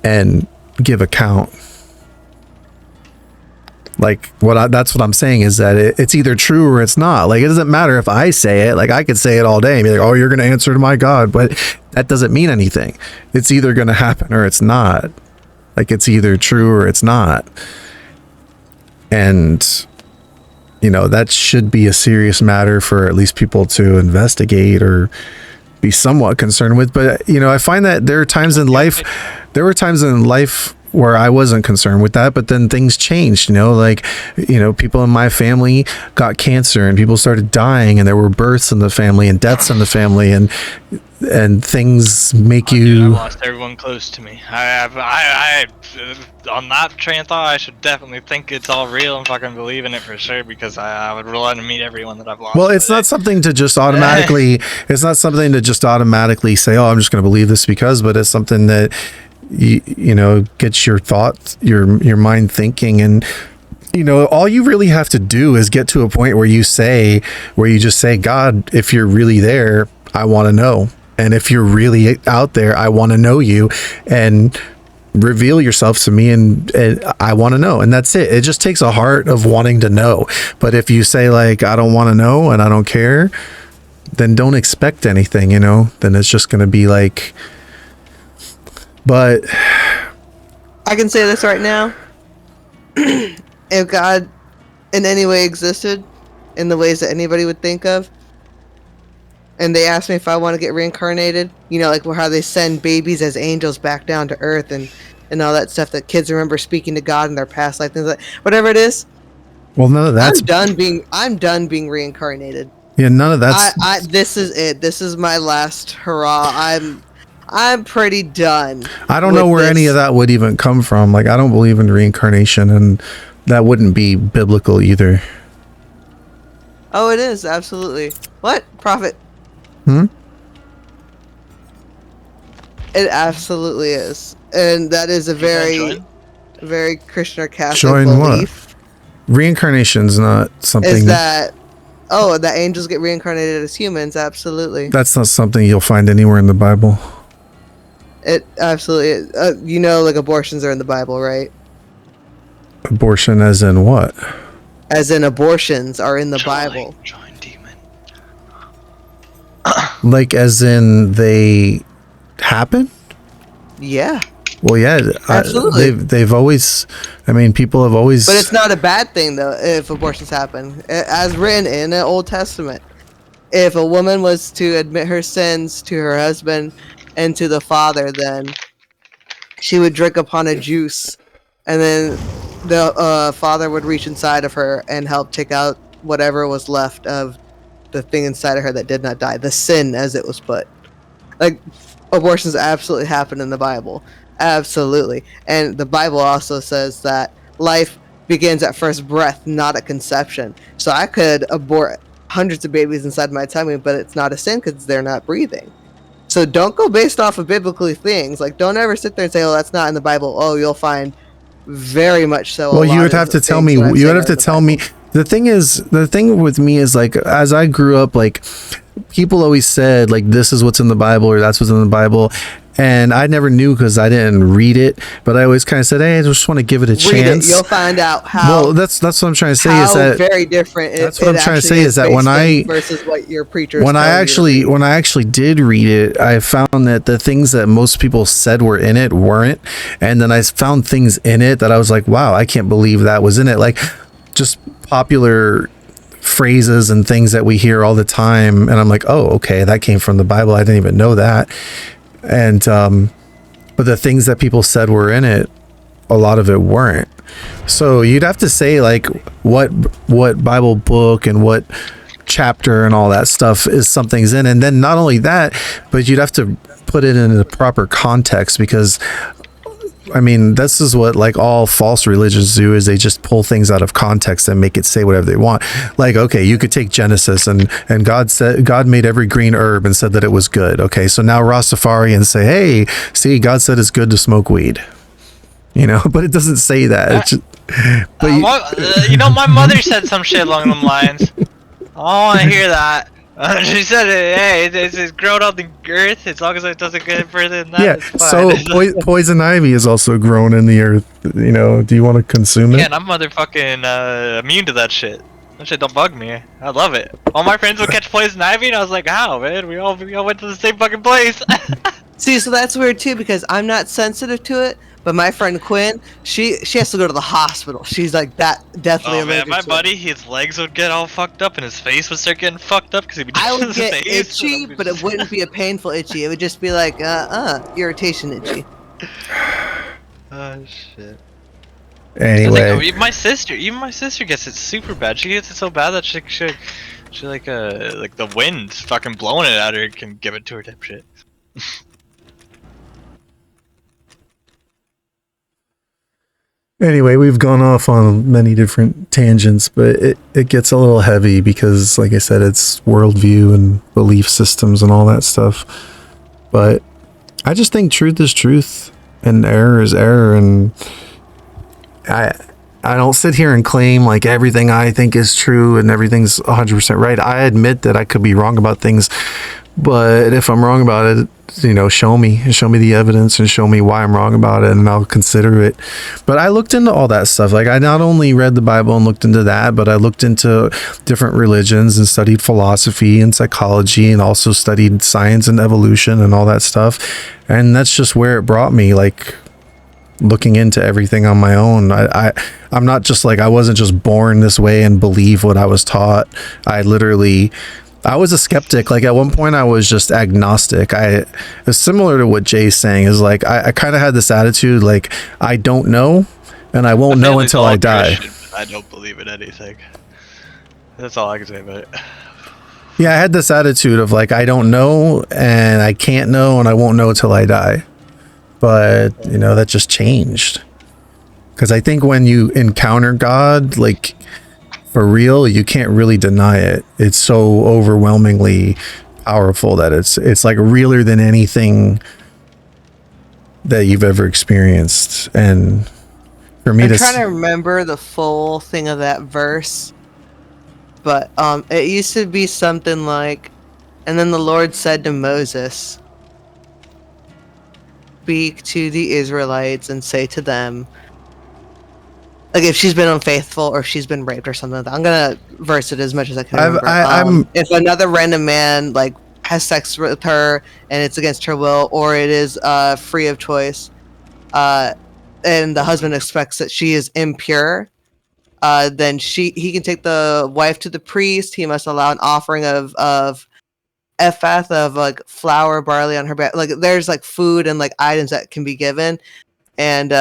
and give account. That's what I'm saying is that it's either true or it's not. Like, it doesn't matter if I say it. Like, I could say it all day and be like, oh, you're going to answer to my God, but that doesn't mean anything. It's either going to happen or it's not. Like, it's either true or it's not. And, that should be a serious matter for at least people to investigate or be somewhat concerned with. But, I find that there were times in life where I wasn't concerned with that, but then things changed, people in my family got cancer and people started dying, and there were births in the family and deaths in the family, and things make you... Dude, I lost everyone close to me. I on that train of thought, I should definitely think it's all real and fucking believe in it for sure, because I would want to meet everyone that I've lost. Well, it's not something to just automatically, say, oh, I'm just going to believe this because, but it's something that gets your thoughts, your mind thinking. And all you really have to do is get to a point where you just say, God, if you're really there, I want to know. And if you're really out there, I want to know you, and reveal yourself to me, and I want to know. And that's it. It just takes a heart of wanting to know. But if you say like, I don't want to know and I don't care, then don't expect anything, then it's just going to be like... But I can say this right now. If God in any way existed, in the ways that anybody would think of, and they asked me if I want to get reincarnated, like how they send babies as angels back down to earth and all that stuff that kids remember speaking to God in their past life, things like whatever it is. Well, none of that's... I'm done being reincarnated. Yeah, none of that's... This is it. This is my last hurrah. I'm pretty done. I don't know where any of that would even come from. Like, I don't believe in reincarnation, and that wouldn't be biblical either. Oh, it is, absolutely. What? Prophet? It absolutely is. And that is a very Christian or Catholic join belief. What? Reincarnation's not something... Is that... Oh, that angels get reincarnated as humans, absolutely. That's not something you'll find anywhere in the Bible. It absolutely is. Like abortions are in the Bible, right? Abortion as in what? As in abortions are in the Bible. Join demon. Like as in they happen? Yeah. Well, yeah. Absolutely. They've always... people have always... But it's not a bad thing, though, if abortions happen. As written in the Old Testament. If a woman was to admit her sins to her husband and to the father, then she would drink upon a juice, and then the father would reach inside of her and help take out whatever was left of the thing inside of her that did not die, the sin, as it was put. Like, abortions absolutely happen in the Bible, absolutely. And the Bible also says that life begins at first breath, not at conception. So I could abort hundreds of babies inside my tummy, but it's not a sin because they're not breathing. So don't go based off of biblical things. Like, don't ever sit there and say, oh, that's not in the Bible. Oh, you'll find very much so. Well, you would have to tell me. You would have to tell me. The thing with me is, like, as I grew up, like, people always said, like, this is what's in the Bible or that's what's in the Bible. And I never knew because I didn't read it, but I always kind of said, "Hey, I just want to give it a chance." You'll find out how. Well, that's what I'm trying to say. Is that very different? That's what I'm trying to say. Is that when I versus what your preachers when I actually did read it, I found that the things that most people said were in it weren't, and then I found things in it that I was like, "Wow, I can't believe that was in it." Like, just popular phrases and things that we hear all the time, and I'm like, "Oh, okay, that came from the Bible. I didn't even know that." And but the things that people said were in it a lot of it weren't. So you'd have to say like what Bible book and what chapter and all that stuff is something's in, and then not only that, but you'd have to put it in the proper context, because I mean, this is what like all false religions do, is they just pull things out of context and make it say whatever they want. Like, okay, you could take Genesis and God made every green herb and said that it was good. Okay, so now Rastafarians say, hey, see, God said it's good to smoke weed. You know, but it doesn't say that. My mother said some shit along them lines. I don't want to hear that. She said, "Hey, it's grown on the earth. As long as it doesn't get further than that, yeah, it's fine." So poison ivy is also grown in the earth. You know, do you want to consume it? Yeah, and I'm motherfucking immune to that shit. That shit don't bug me. I love it. All my friends would catch poison ivy, and I was like, "How, man? We all went to the same fucking place." See, so that's weird too, because I'm not sensitive to it, but my friend Quinn, she has to go to the hospital. She's like that deathly allergic. Oh man, my buddy, his legs would get all fucked up and his face would start getting fucked up because he'd be I would his get face, itchy, but it wouldn't be a painful itchy. It would just be like irritation itchy. Oh shit. Anyway, like, my sister gets it super bad. She gets it so bad that she like the wind fucking blowing it at her can give it to her type shit. anyway, we've gone off on many different tangents, but it gets a little heavy because, like I said, it's worldview and belief systems and all that stuff. But I just think truth is truth and error is error, and I don't sit here and claim like everything I think is true and everything's 100% right. I admit that I could be wrong about things, but if I'm wrong about it, you know, show me the evidence and show me why I'm wrong about it, and I'll consider it. But I looked into all that stuff. Like, I not only read the Bible and looked into that, but I looked into different religions and studied philosophy and psychology, and also studied science and evolution and all that stuff. And that's just where it brought me, like looking into everything on my own. I'm not just like, I wasn't just born this way and believe what I was taught. I was a skeptic. Like, at one point I was just agnostic. It's similar to what Jay's saying, is like, I kind of had this attitude, like, I don't know and I won't know until I die. I don't believe in anything. That's all I can say about it. Yeah, I had this attitude of like, I don't know and I can't know and I won't know till I die. But, you know, that just changed. Because I think when you encounter God, like, for real, you can't really deny it. It's so overwhelmingly powerful that it's like realer than anything that you've ever experienced. And for me, I'm trying to remember the full thing of that verse, but it used to be something like, and then the Lord said to Moses, speak to the Israelites and say to them, like, if she's been unfaithful or if she's been raped or something like that. I'm gonna verse it as much as I can remember. If another random man like has sex with her and it's against her will, or it is free of choice, and the husband expects that she is impure, then he can take the wife to the priest. He must allow an offering of ephah of like flour, barley on her back. Like, there's like food and like items that can be given, and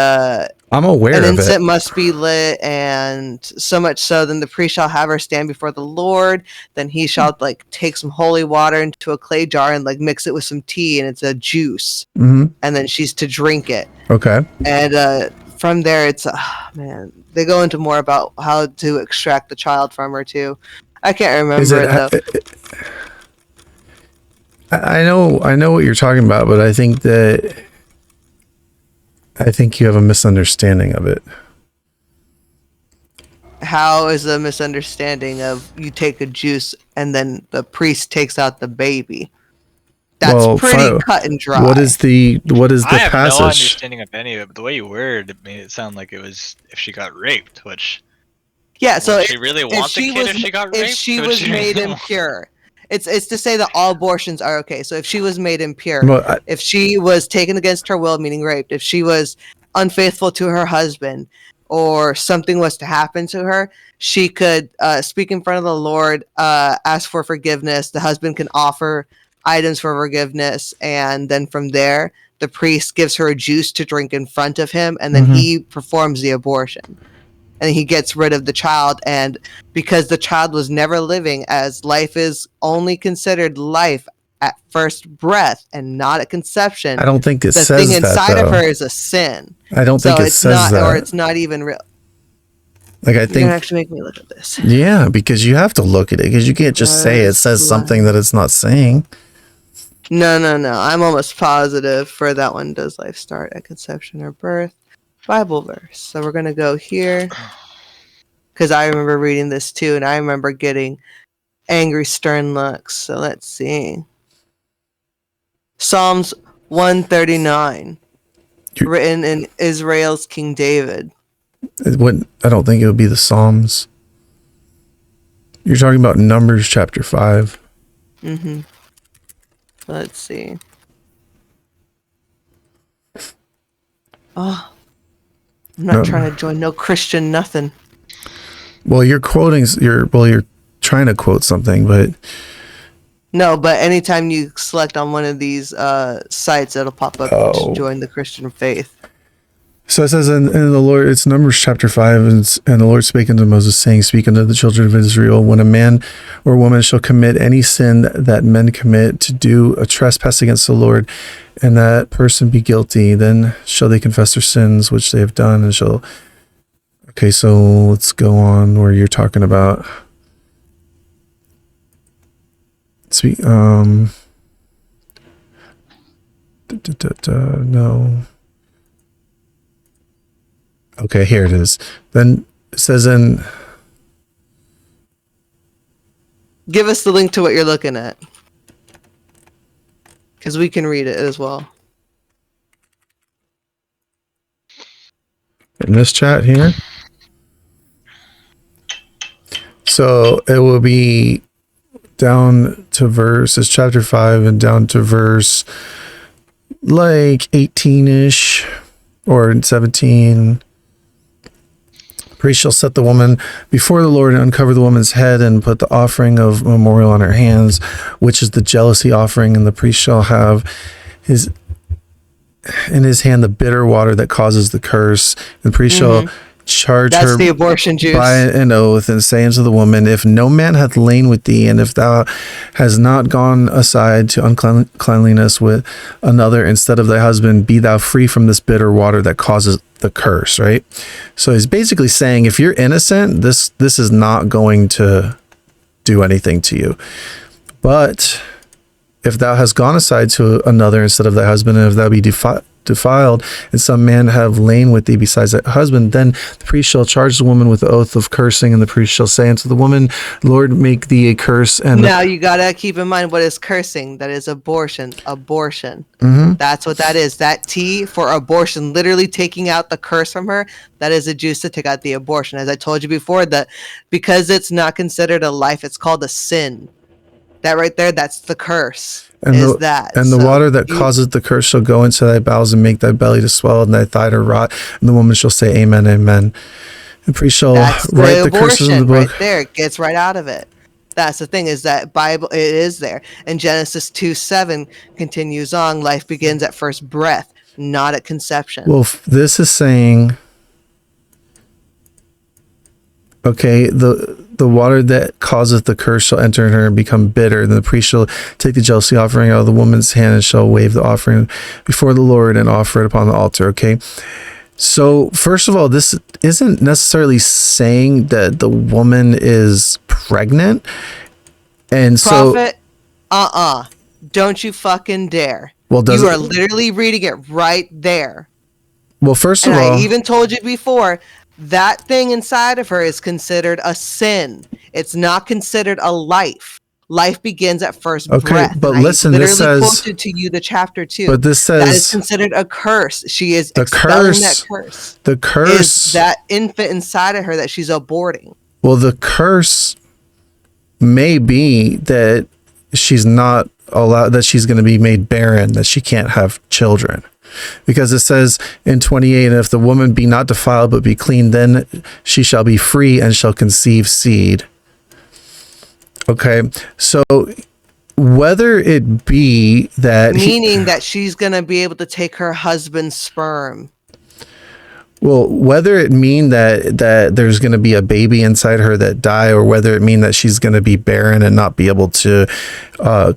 I'm aware of it. An incense must be lit, and so much so, then the priest shall have her stand before the Lord. Then he shall like take some holy water into a clay jar and like mix it with some tea, and it's a juice. Mm-hmm. And then she's to drink it. Okay. And from there, it's man, they go into more about how to extract the child from her too. I can't remember it though. I know what you're talking about, but I think you have a misunderstanding of it. How is a misunderstanding of you take a juice and then the priest takes out the baby? That's pretty cut and dry. What is the passage? I have no understanding of any of it, but the way you worded it made it sound like it was if she got raped, which yeah. So if she really wants a kid, if she got raped, if she was made impure. It's to say that all abortions are okay. So if she was made impure, if she was taken against her will, meaning raped, if she was unfaithful to her husband, or something was to happen to her, she could speak in front of the Lord, ask for forgiveness. The husband can offer items for forgiveness, and then from there, the priest gives her a juice to drink in front of him, and then he performs the abortion. And he gets rid of the child, and because the child was never living, as life is only considered life at first breath and not at conception. I don't think it says that, the thing inside of her is a sin. I don't think it says that. Or it's not even real. Like, I think you're gonna actually make me look at this. Yeah, because you have to look at it, because you can't just say it says something that it's not saying. No. I'm almost positive for that one. Does life start at conception or birth? Bible verse. So we're gonna go here, because I remember reading this too, and I remember getting angry, stern looks. So let's see. Psalms 139, written in Israel's King David. I don't think it would be the Psalms. You're talking about Numbers chapter 5. Let's see. Oh, I'm not trying to join no Christian nothing. Well, you're trying to quote something, but no. But anytime you select on one of these sites, it'll pop up to join the Christian faith. So it says in the Lord, it's Numbers chapter 5, and the Lord spake unto Moses, saying, Speak unto the children of Israel, when a man or woman shall commit any sin that men commit, to do a trespass against the Lord, and that person be guilty, then shall they confess their sins which they have done, and shall... Okay, so let's go on where you're talking about... No... Okay, here it is. Then it says in... Give us the link to what you're looking at, because we can read it as well. In this chat here. So it will be down to it's chapter 5 and down to verse like 18-ish or 17. Priest shall set the woman before the Lord and uncover the woman's head and put the offering of memorial on her hands, which is the jealousy offering, and the priest shall have in his hand the bitter water that causes the curse. The priest shall charge her the abortion juice by an oath, and say unto the woman, If no man hath lain with thee, and if thou hast not gone aside to uncleanliness with another instead of thy husband, be thou free from this bitter water that causes the curse. Right? So he's basically saying, if you're innocent, this is not going to do anything to you. But if thou hast gone aside to another instead of thy husband, and if thou be defiled, and some man have lain with thee besides thy husband, then the priest shall charge the woman with the oath of cursing, and the priest shall say unto the woman, Lord, make thee a curse. And now you gotta keep in mind what is cursing. That is abortion. That's what that is. That T for abortion, literally taking out the curse from her, that is a juice to take out the abortion. As I told you before, that because it's not considered a life, it's called a sin. That right there, that's the curse. And the water that causes the curse shall go into thy bowels and make thy belly to swell and thy thigh to rot. And the woman shall say, Amen, Amen. The priest shall write the curses in the book. Right there, it gets right out of it. That's the thing, is that Bible, it is there. And Genesis 2:7 continues on, life begins at first breath, not at conception. Well, this is saying, okay, the water that causeth the curse shall enter in her and become bitter. Then the priest shall take the jealousy offering out of the woman's hand and shall wave the offering before the Lord and offer it upon the altar. Okay. So first of all, this isn't necessarily saying that the woman is pregnant. And Prophet, don't you fucking dare. Well, you are literally reading it right there. Well, first of all, I even told you before, that thing inside of her is considered a sin. It's not considered a life. Life begins at first breath. But listen, this says, quoted to you the chapter 2. But this says that is considered a curse. She is expelling that curse. The curse is that infant inside of her that she's aborting. Well, the curse may be that she's not allowed, that she's going to be made barren, that she can't have children. Because it says in 28, if the woman be not defiled but be clean, then she shall be free and shall conceive seed. Okay, so whether it be that meaning that she's gonna be able to take her husband's sperm. Well, whether it mean that there's going to be a baby inside her that die, or whether it mean that she's going to be barren and not be able to,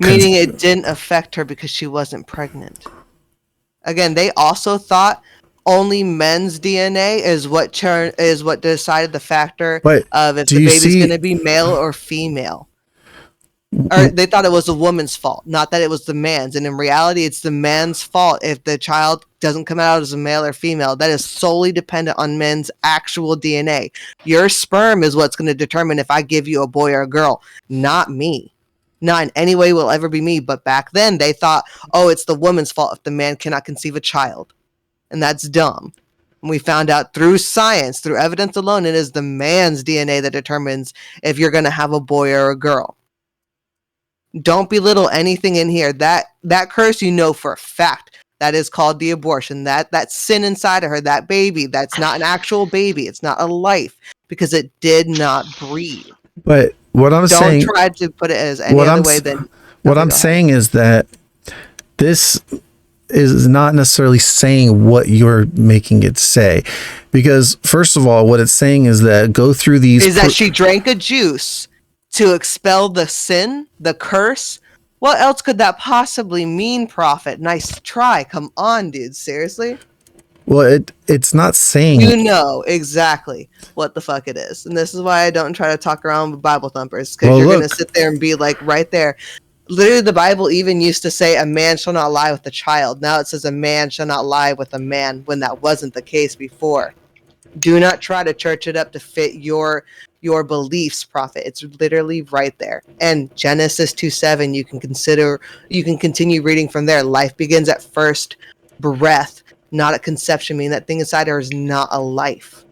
meaning it didn't affect her because she wasn't pregnant. Again, they also thought only men's DNA is what decided the factor of if the baby's going to be male or female. Or they thought it was the woman's fault, not that it was the man's. And in reality, it's the man's fault if the child doesn't come out as a male or female. That is solely dependent on men's actual DNA. Your sperm is what's going to determine if I give you a boy or a girl, not me. Not in any way will ever be me. But back then, they thought, oh, it's the woman's fault if the man cannot conceive a child. And that's dumb. And we found out through science, through evidence alone, it is the man's DNA that determines if you're going to have a boy or a girl. Don't belittle anything in here. That curse, you know for a fact, that is called the abortion. That sin inside of her, that baby, that's not an actual baby. It's not a life because it did not breathe. But what I'm saying, don't try to put it as any other way than what I'm saying is that this is not necessarily saying what you're making it say, because first of all, what it's saying is that go through these is that she drank a juice to expel the sin, the curse. What else could that possibly mean, Prophet? Nice try. Come on, dude. Seriously? Well, it's not saying... You know exactly what the fuck it is. And this is why I don't try to talk around with Bible thumpers. Because you're going to sit there and be like, right there. Literally, the Bible even used to say, a man shall not lie with a child. Now it says, a man shall not lie with a man, when that wasn't the case before. Do not try to church it up to fit your beliefs, Prophet. It's literally right there. And Genesis 2:7, you can continue reading from there. Life begins at first breath, not at conception, meaning that thing inside her is not a life.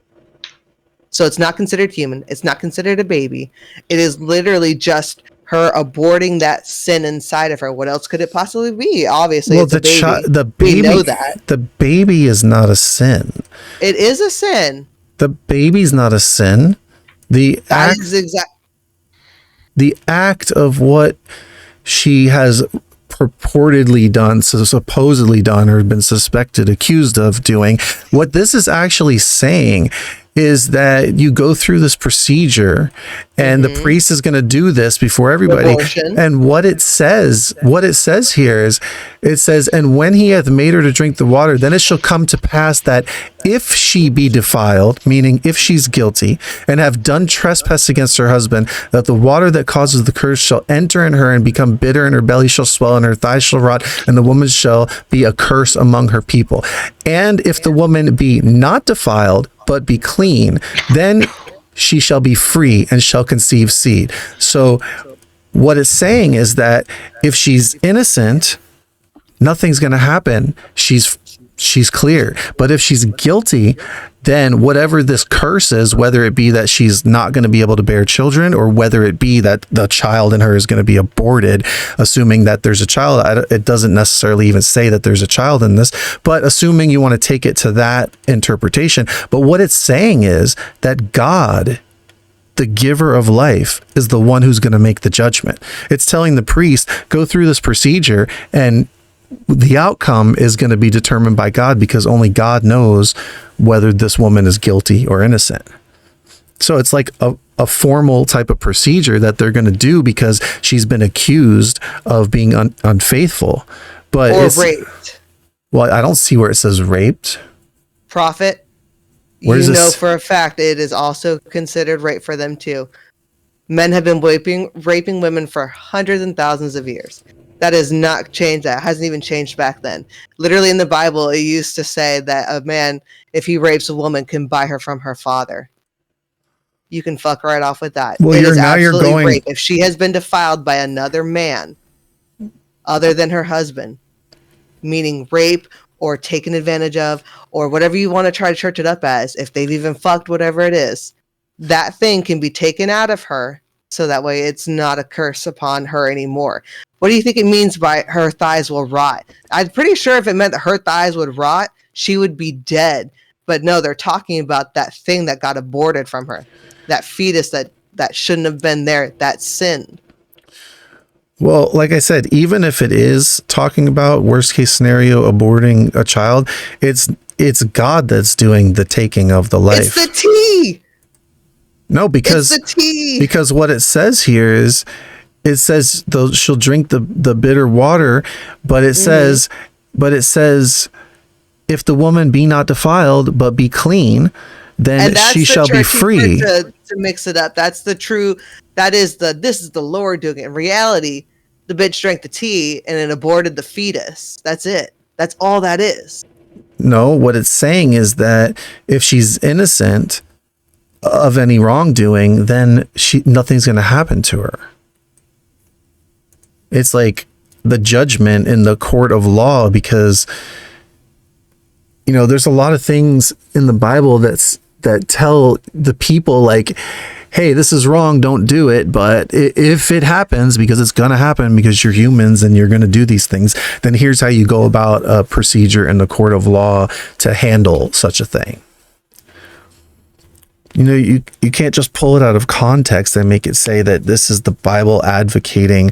So it's not considered human. It's not considered a baby. It is literally just her aborting that sin inside of her. What else could it possibly be? Obviously, it's a baby. The baby. We know that. The baby is not a sin. It is a sin. The baby's not a sin. The act of what she has purportedly done, so supposedly done, or been suspected, accused of doing, what this is actually saying is that you go through this procedure and the priest is going to do this before everybody. Abortion. And what it says here is, it says, and when he hath made her to drink the water, then it shall come to pass that if she be defiled, meaning if she's guilty, and have done trespass against her husband, that the water that causes the curse shall enter in her and become bitter, and her belly shall swell, and her thighs shall rot, and the woman shall be a curse among her people. And if the woman be not defiled, but be clean, then she shall be free and shall conceive seed. So what it's saying is that if she's innocent, nothing's going to happen. She's clear. But if she's guilty, then whatever this curse is, whether it be that she's not going to be able to bear children, or whether it be that the child in her is going to be aborted, assuming that there's a child, it doesn't necessarily even say that there's a child in this, but assuming you want to take it to that interpretation. But what it's saying is that God, the giver of life, is the one who's going to make the judgment. It's telling the priest, go through this procedure, and the outcome is going to be determined by God, because only God knows whether this woman is guilty or innocent. So it's like a formal type of procedure that they're going to do because she's been accused of being unfaithful. But or raped. Well, I don't see where it says raped. Prophet, you know for a fact it is also considered rape for them too. Men have been raping women for hundreds and thousands of years. That has not changed. That hasn't even changed back then. Literally in the Bible, it used to say that a man, if he rapes a woman, can buy her from her father. You can fuck right off with that. Well, you're going rape. If she has been defiled by another man other than her husband, meaning rape or taken advantage of, or whatever you want to try to church it up as, if they've even fucked whatever it is, that thing can be taken out of her, so that way it's not a curse upon her anymore. What do you think it means by her thighs will rot? I'm pretty sure if it meant that her thighs would rot, she would be dead. But no, they're talking about that thing that got aborted from her. That fetus that shouldn't have been there, that sin. Well, like I said, even if it is talking about worst case scenario aborting a child, it's God that's doing the taking of the life. It's the T. No, because it's the T. Because what it says here is, it says she'll drink the bitter water, but it says if the woman be not defiled but be clean, then she shall be free. To mix it up, that's the true. This is the Lord doing it. In reality, the bitch drank the tea and it aborted the fetus. That's it. That's all that is. No, what it's saying is that if she's innocent of any wrongdoing, then nothing's going to happen to her. It's like the judgment in the court of law, because there's a lot of things in the Bible that tell the people, like, hey, this is wrong, don't do it. But if it happens, because it's going to happen because you're humans and you're going to do these things, then here's how you go about a procedure in the court of law to handle such a thing. You can't just pull it out of context and make it say that this is the Bible advocating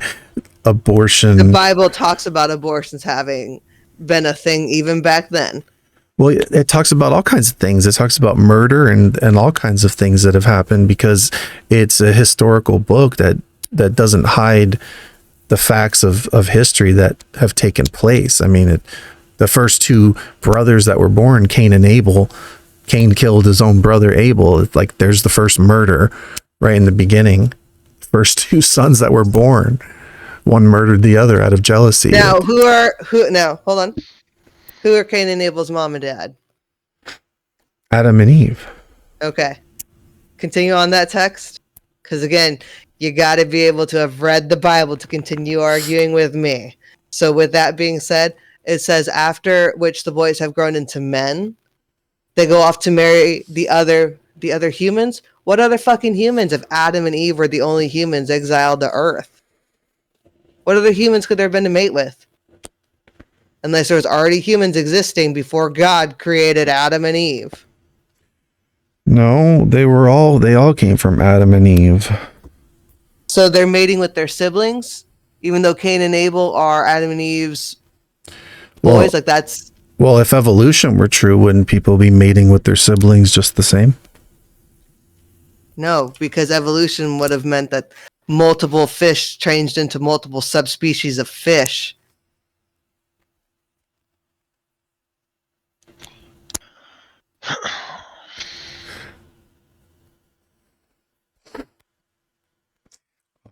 abortion. The Bible talks about abortions having been a thing even back then. Well, it talks about all kinds of things. It talks about murder and all kinds of things that have happened, because it's a historical book that doesn't hide the facts of history that have taken place. I mean, the first two brothers that were born, Cain and Abel, Cain killed his own brother Abel. It's like there's the first murder right in the beginning. First two sons that were born, one murdered the other out of jealousy. Now, hold on. Who are Cain and Abel's mom and dad? Adam and Eve. Okay. Continue on that text. Because again, you got to be able to have read the Bible to continue arguing with me. So with that being said, it says, after which the boys have grown into men, they go off to marry the other humans. What other fucking humans if Adam and Eve were the only humans exiled to Earth? What other humans could there have been to mate with? Unless there was already humans existing before God created Adam and Eve. No, they all came from Adam and Eve. So they're mating with their siblings, even though Cain and Abel are Adam and Eve's boys. Well, if evolution were true, wouldn't people be mating with their siblings just the same? No, because evolution would have meant that multiple fish changed into multiple subspecies of fish.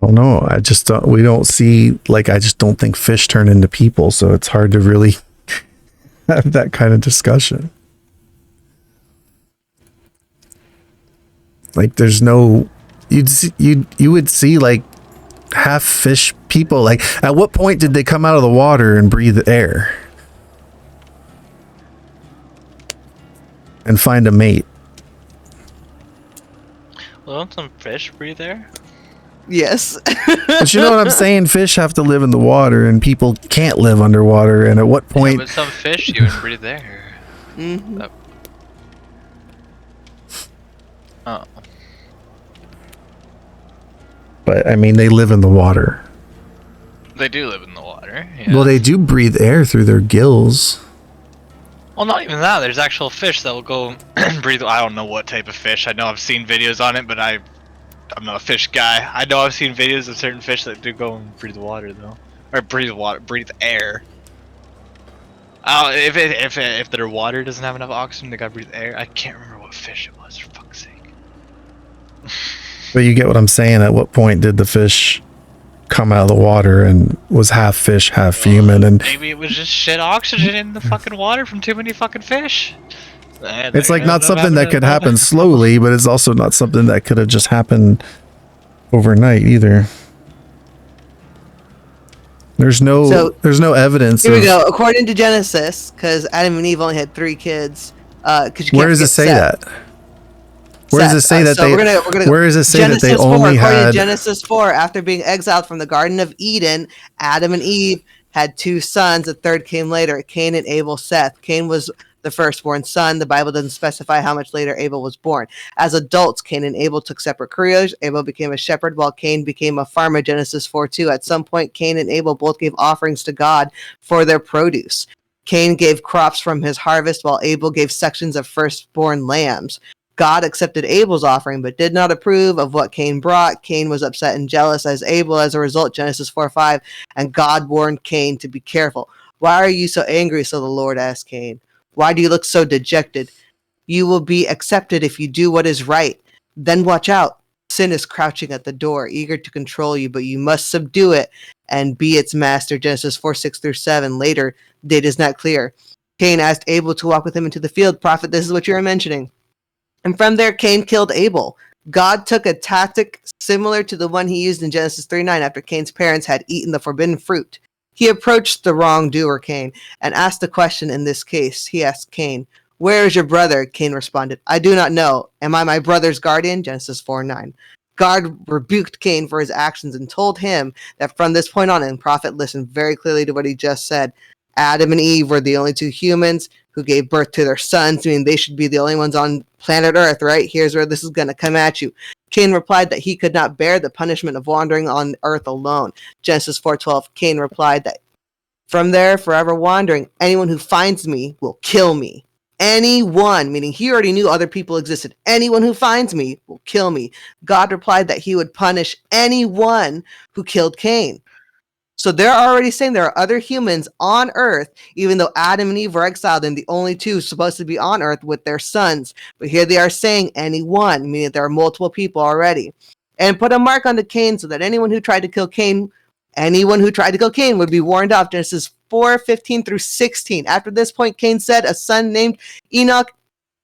Oh no, I just don't think fish turn into people, so it's hard to really have that kind of discussion. Like there's no, you would see like half fish people. Like at what point did they come out of the water and breathe air and find a mate? Well, don't some fish breathe air? Yes. But you know what I'm saying? Fish have to live in the water and people can't live underwater. And at what point? Yeah, but some fish even breathe air. Mm-hmm. Oh. But I mean, they live in the water. They do live in the water. Yeah. Well, they do breathe air through their gills. Well, not even that. There's actual fish that will go and breathe. I don't know what type of fish. I know I've seen videos on it, but I'm not a fish guy. I know I've seen videos of certain fish that do go and breathe water though, or breathe air. If their water doesn't have enough oxygen, they gotta breathe air. I can't remember what fish it was. For fuck's sake. But you get what I'm saying. At what point did the fish come out of the water and was half fish, half human? And maybe it was just shit oxygen in the fucking water from too many fucking fish. It's like not something that could happen slowly, but it's also not something that could have just happened overnight either. There's no evidence. Here we go. According to Genesis, because Adam and Eve only had 3 kids. Where does it say that? Where does it say that they? Where does it say that they only had? According to Genesis 4, after being exiled from the Garden of Eden, Adam and Eve had 2 sons. A third came later. Cain and Abel. Seth. Cain was the firstborn son. The Bible doesn't specify how much later Abel was born. As adults, Cain and Abel took separate careers. Abel became a shepherd while Cain became a farmer, Genesis 4:2. At some point, Cain and Abel both gave offerings to God for their produce. Cain gave crops from his harvest while Abel gave sections of firstborn lambs. God accepted Abel's offering but did not approve of what Cain brought. Cain was upset and jealous as Abel. As a result, Genesis 4:5, and God warned Cain to be careful. Why are you so angry? So the Lord asked Cain. Why do you look so dejected? You will be accepted if you do what is right. Then watch out. Sin is crouching at the door, eager to control you, but you must subdue it and be its master. Genesis 4:6-7. Later, date is not clear. Cain asked Abel to walk with him into the field. Prophet, this is what you were mentioning. And from there, Cain killed Abel. God took a tactic similar to the one he used in Genesis 3:9 after Cain's parents had eaten the forbidden fruit. He approached the wrongdoer, Cain, and asked a question in this case. He asked Cain, "Where is your brother?" Cain responded, "I do not know. Am I my brother's guardian?" Genesis 4:9. God rebuked Cain for his actions and told him that from this point on, and prophet listened very clearly to what he just said, Adam and Eve were the only two humans who gave birth to their sons, meaning they should be the only ones on planet Earth, right? Here's where this is going to come at you. Cain replied that he could not bear the punishment of wandering on Earth alone. Genesis 4:12, Cain replied that from there, forever wandering, anyone who finds me will kill me. Anyone, meaning he already knew other people existed. Anyone who finds me will kill me. God replied that he would punish anyone who killed Cain. So they're already saying there are other humans on Earth, even though Adam and Eve were exiled and the only two supposed to be on Earth with their sons. But here they are saying anyone, meaning there are multiple people already. And put a mark onto Cain so that anyone who tried to kill Cain would be warned off. Genesis 4:15-16. After this point, Cain said a son named Enoch.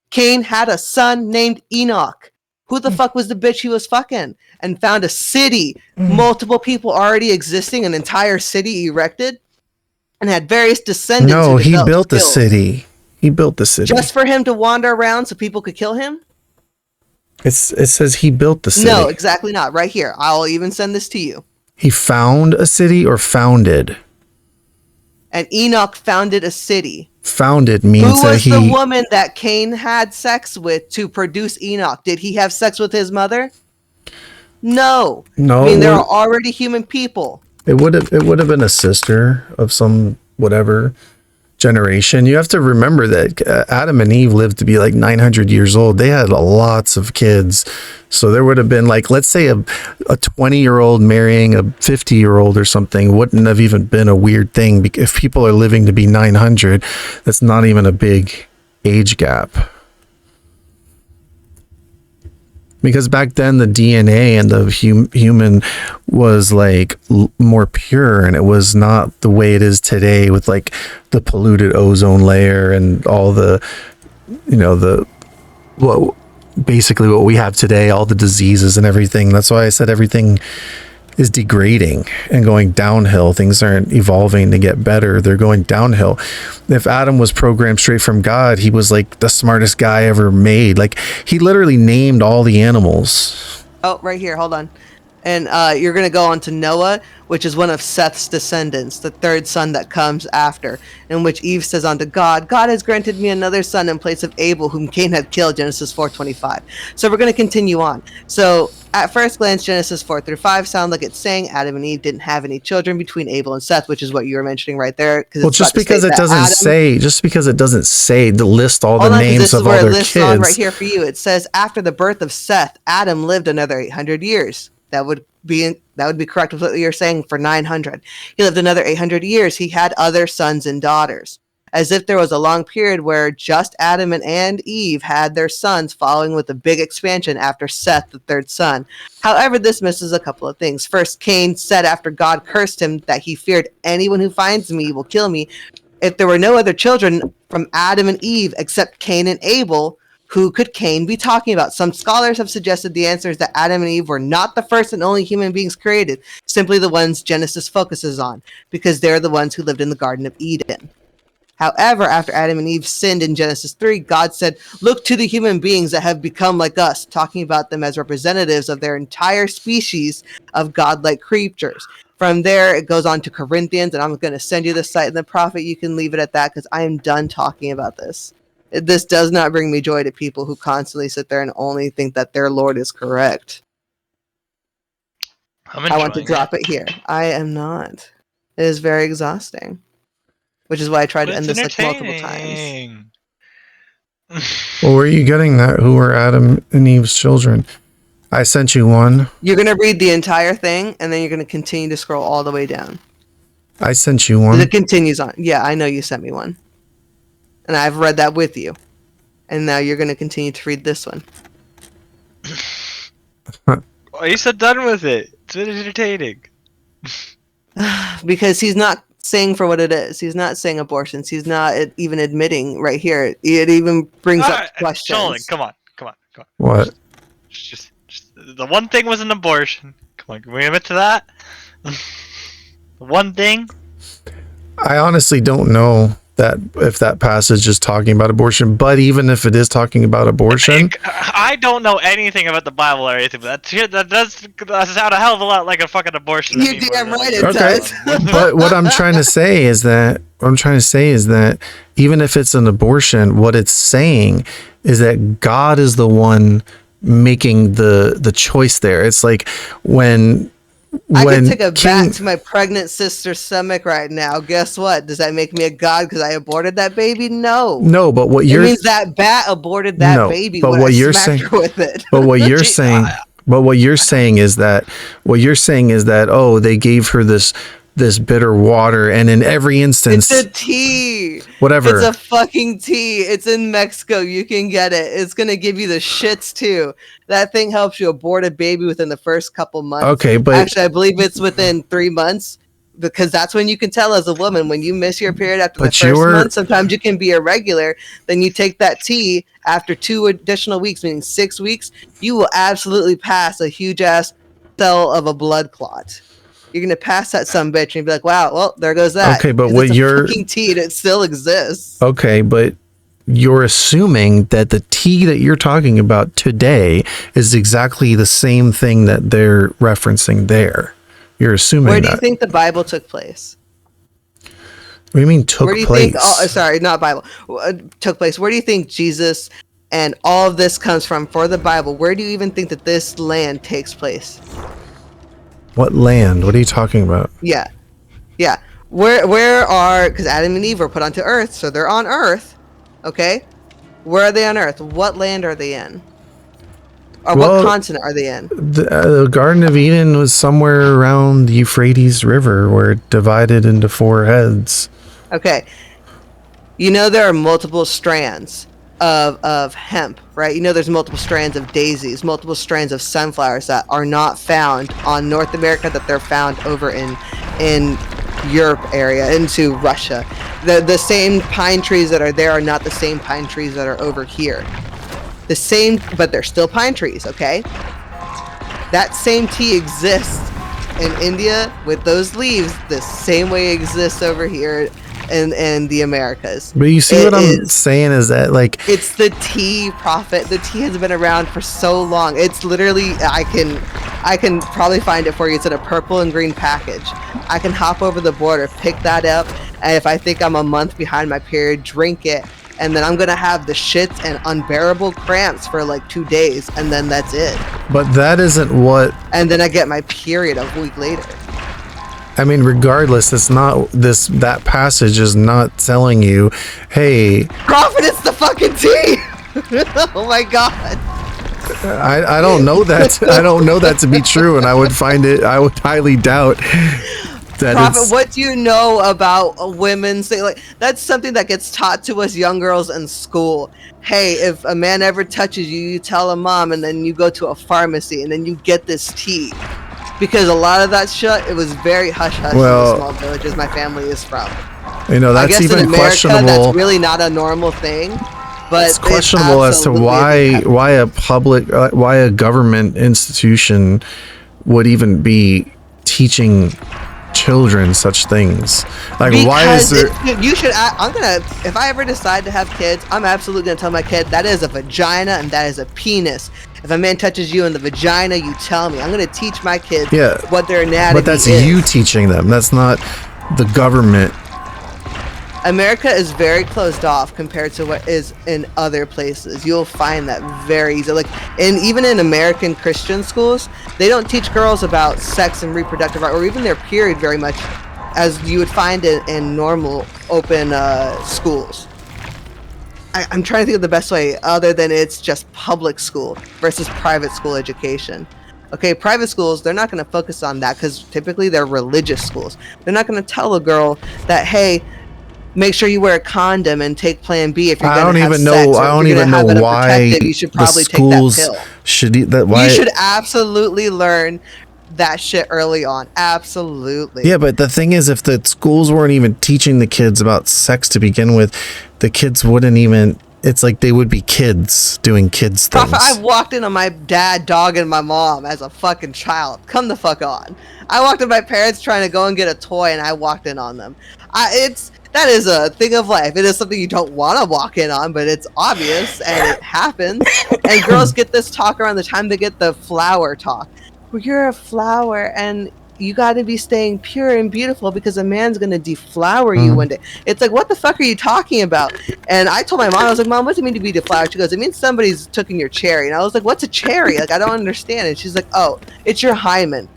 Cain had a son named Enoch. Who the fuck was the bitch he was fucking? And found a city, multiple people already existing, an entire city erected, and had various descendants. No, he built the city. He built the city. Just for him to wander around so people could kill him? It says he built the city. No, exactly not. Right here. I'll even send this to you. He found a city or founded? And Enoch founded a city. Founded means that he... Who was the woman that Cain had sex with to produce Enoch? Did he have sex with his mother? No. No. I mean, there are already human people. It would have been a sister of some whatever generation. You have to remember that Adam and Eve lived to be like 900 years old. They had lots of kids. So there would have been like, let's say a 20-year-old marrying a 50-year-old or something wouldn't have even been a weird thing. If people are living to be 900, that's not even a big age gap. Because back then the DNA and the human was like more pure, and it was not the way it is today with like the polluted ozone layer and all the, basically what we have today, all the diseases and everything. That's why I said everything is degrading and going downhill. Things aren't evolving to get better. They're going downhill. If Adam was programmed straight from God, he was like the smartest guy ever made. Like he literally named all the animals. Oh, right here. Hold on. And you're going to go on to Noah, which is one of Seth's descendants, the third son that comes after, in which Eve says unto God, God has granted me another son in place of Abel, whom Cain had killed, Genesis 4:25. So we're going to continue on. So at first glance, Genesis 4-5 sound like it's saying Adam and Eve didn't have any children between Abel and Seth, which is what you were mentioning right there. Well, just because it doesn't say to list all the names of all their kids. On right here for you. It says after the birth of Seth, Adam lived another 800 years. That would be correct with what you're saying for 900. He lived another 800 years. He had other sons and daughters. As if there was a long period where just Adam and Eve had their sons, following with a big expansion after Seth, the third son. However, this misses a couple of things. First, Cain said after God cursed him that he feared anyone who finds me will kill me. If there were no other children from Adam and Eve except Cain and Abel, who could Cain be talking about? Some scholars have suggested the answer is that Adam and Eve were not the first and only human beings created, simply the ones Genesis focuses on, because they're the ones who lived in the Garden of Eden. However, after Adam and Eve sinned in Genesis 3, God said, look to the human beings that have become like us, talking about them as representatives of their entire species of godlike creatures. From there, it goes on to Corinthians, and I'm going to send you the site and the prophet. You can leave it at that because I am done talking about this. This does not bring me joy to people who constantly sit there and only think that their Lord is correct. I want to drop it here. I am not. It is very exhausting. Which is why I tried to end this like multiple times. Well, where are you getting that? Who are Adam and Eve's children? I sent you one. You're going to read the entire thing, and then you're going to continue to scroll all the way down. I sent you one. It continues on. Yeah, I know you sent me one. And I've read that with you. And now you're going to continue to read this one. Why are you so done with it? It's entertaining. Because he's not saying for what it is. He's not saying abortions. He's not even admitting right here. It even brings up questions. Trolling, come on. What? Just the one thing was an abortion. Come on, can we admit to that? The one thing? I honestly don't know that if that passage is talking about abortion, but even if it is talking about abortion, I don't know anything about the Bible or anything, but that does sound a hell of a lot like a fucking abortion. You damn right it does. But what I'm trying to say is that even if it's an abortion, what it's saying is that God is the one making the choice there. It's like when I can take a bat to my pregnant sister's stomach right now. Guess what? Does that make me a god because I aborted that baby? No. No, but what it means that bat aborted that baby. But what you're saying with it. But what you're saying is that they gave her this bitter water, and in every instance it's a tea. Whatever. It's a fucking tea. It's in Mexico. You can get it. It's gonna give you the shits too. That thing helps you abort a baby within the first couple months. Okay, but actually I believe it's within 3 months, because that's when you can tell as a woman when you miss your period after the first month. Sometimes you can be irregular. Then you take that tea after 2 additional weeks, meaning 6 weeks, you will absolutely pass a huge ass cell of a blood clot. You're gonna pass that some bitch and you'll be like, wow, well, there goes that. Okay, but what you're fucking tea, and it still exists. Okay, but you're assuming that the tea that you're talking about today is exactly the same thing that they're referencing there. You're assuming Where do you think the Bible took place? What do you mean took place? Sorry, not Bible. Took place. Where do you think Jesus and all of this comes from for the Bible? Where do you even think that this land takes place? What land? What are you talking about? Yeah. Where are, because Adam and Eve were put onto Earth, so they're on Earth. Okay? Where are they on Earth? What land are they in? Or what continent are they in? The Garden of Eden was somewhere around the Euphrates River, where it divided into 4 heads. Okay. You know there are multiple strands of hemp, right? You know there's multiple strands of daisies, multiple strands of sunflowers that are not found on North America, that they're found over in Europe area, into Russia. The same pine trees that are there are not the same pine trees that are over here. The same, but they're still pine trees, okay? That same tea exists in India with those leaves the same way it exists over here in the Americas. But you see what I'm saying is that, like, it's the tea prophet. The tea has been around for so long. It's literally, I can probably find it for you. It's in a purple and green package. I can hop over the border, pick that up, and if I think I'm a month behind my period, drink it, and then I'm gonna have the shits and unbearable cramps for like 2 days, and then that's it. But that isn't what. And then I get my period a week later. I mean, regardless, it's not that passage is not telling you, hey, prophet, it's the fucking tea. Oh my god. I don't know that. I don't know that to be true, and I would highly doubt that. Prophet, what do you know about women? Say, like, that's something that gets taught to us young girls in school. Hey, if a man ever touches you, you tell a mom, and then you go to a pharmacy, and then you get this tea. Because a lot of that shit, it was very hush-hush in the small villages my family is from. You know, that's even in America, questionable. That's really not a normal thing. But it's questionable as to why a government institution would even be teaching children such things. Like, because why is there? You should. If I ever decide to have kids, I'm absolutely gonna tell my kid that is a vagina and that is a penis. If a man touches you in the vagina, you tell me. I'm gonna teach my kids what their anatomy is. But that's you teaching them. That's not the government. America is very closed off compared to what is in other places. You'll find that very easy. Like, and even in American Christian schools, they don't teach girls about sex and reproductive rights, or even their period very much, as you would find in normal open schools. I'm trying to think of the best way other than it's just public school versus private school education. Okay, private schools, they're not going to focus on that because typically they're religious schools. They're not going to tell a girl that, hey, make sure you wear a condom and take Plan B if you're going to have sex. I don't even know why you should probably take that pill. You should absolutely learn that shit early on. Absolutely. Yeah, but the thing is, if the schools weren't even teaching the kids about sex to begin with, the kids wouldn't even... It's like they would be kids doing kids things. Prophet, I walked in on my dad dogging my mom as a fucking child. Come the fuck on. I walked in my parents trying to go and get a toy, and I walked in on them. That is a thing of life. It is something you don't want to walk in on, but it's obvious, and it happens. And girls get this talk around the time they get the flower talk. Well, you're a flower, and you got to be staying pure and beautiful because a man's going to deflower you one day. It's like, what the fuck are you talking about? And I told my mom, I was like, Mom, what does it mean to be deflowered? She goes, it means somebody's taking your cherry. And I was like, what's a cherry? Like, I don't understand. And she's like, oh, it's your hymen.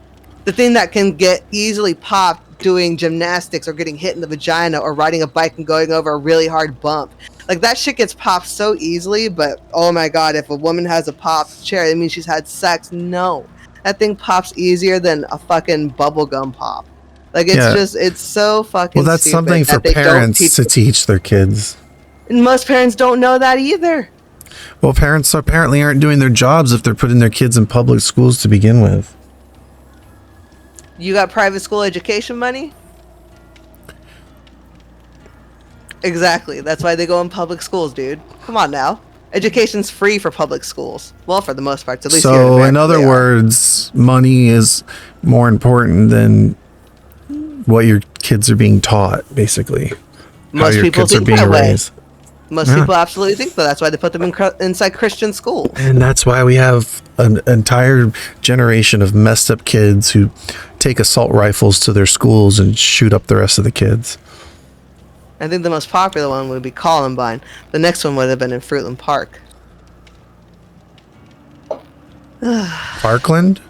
The thing that can get easily popped doing gymnastics or getting hit in the vagina or riding a bike and going over a really hard bump. Like, that shit gets popped so easily, but oh my God, if a woman has a popped cherry, that means she's had sex. No. That thing pops easier than a fucking bubblegum pop. Like, it's it's so fucking Well, that's something for parents to teach their kids. And most parents don't know that either. Well, parents apparently aren't doing their jobs if they're putting their kids in public schools to begin with. You got private school education money? Exactly. That's why they go in public schools, dude. Come on now. Education's free for public schools. Well, for the most part, at least. So, in other words, money is more important than what your kids are being taught, basically. Most people think that way. Most people absolutely think that. That's why they put them inside Christian school. And that's why we have an entire generation of messed up kids who take assault rifles to their schools and shoot up the rest of the kids. I think the most popular one would be Columbine. The next one would have been in Fruitland Park. Parkland?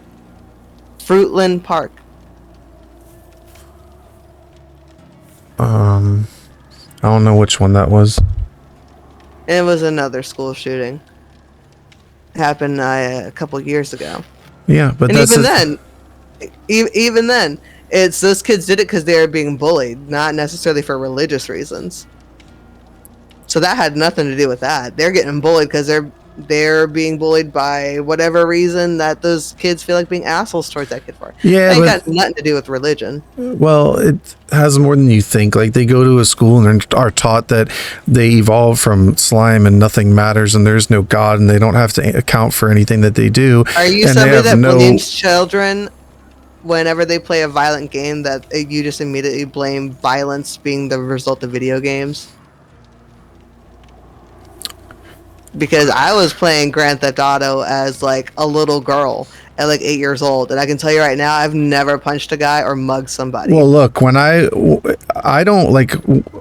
Fruitland Park. I don't know which one that was. It was another school shooting. It happened a couple years ago. Yeah, but and even then, it's those kids did it because they were being bullied, not necessarily for religious reasons. So that had nothing to do with that. They're getting bullied because they're being bullied by whatever reason that those kids feel like being assholes towards that kid for. Yeah, it ain't got nothing to do with religion. Well, it has more than you think. Like, they go to a school and are taught that they evolved from slime and nothing matters and there's no God and they don't have to account for anything that they do. Are you somebody that believes children, whenever they play a violent game, that you just immediately blame violence being the result of video games? Because I was playing Grand Theft Auto as like a little girl at like 8 years old, and I can tell you right now, I've never punched a guy or mugged somebody. Well, look, when I don't, like,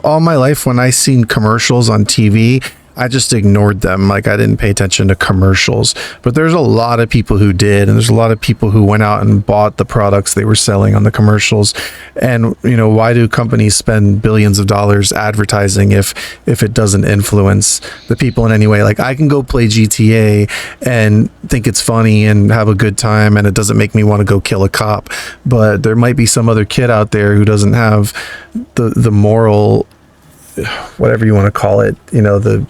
all my life when I seen commercials on TV, I just ignored them. Like, I didn't pay attention to commercials. But there's a lot of people who did, and there's a lot of people who went out and bought the products they were selling on the commercials. And, you know, why do companies spend billions of dollars advertising if it doesn't influence the people in any way? Like, I can go play GTA and think it's funny and have a good time, and it doesn't make me want to go kill a cop. But there might be some other kid out there who doesn't have the moral, whatever you want to call it, you know, the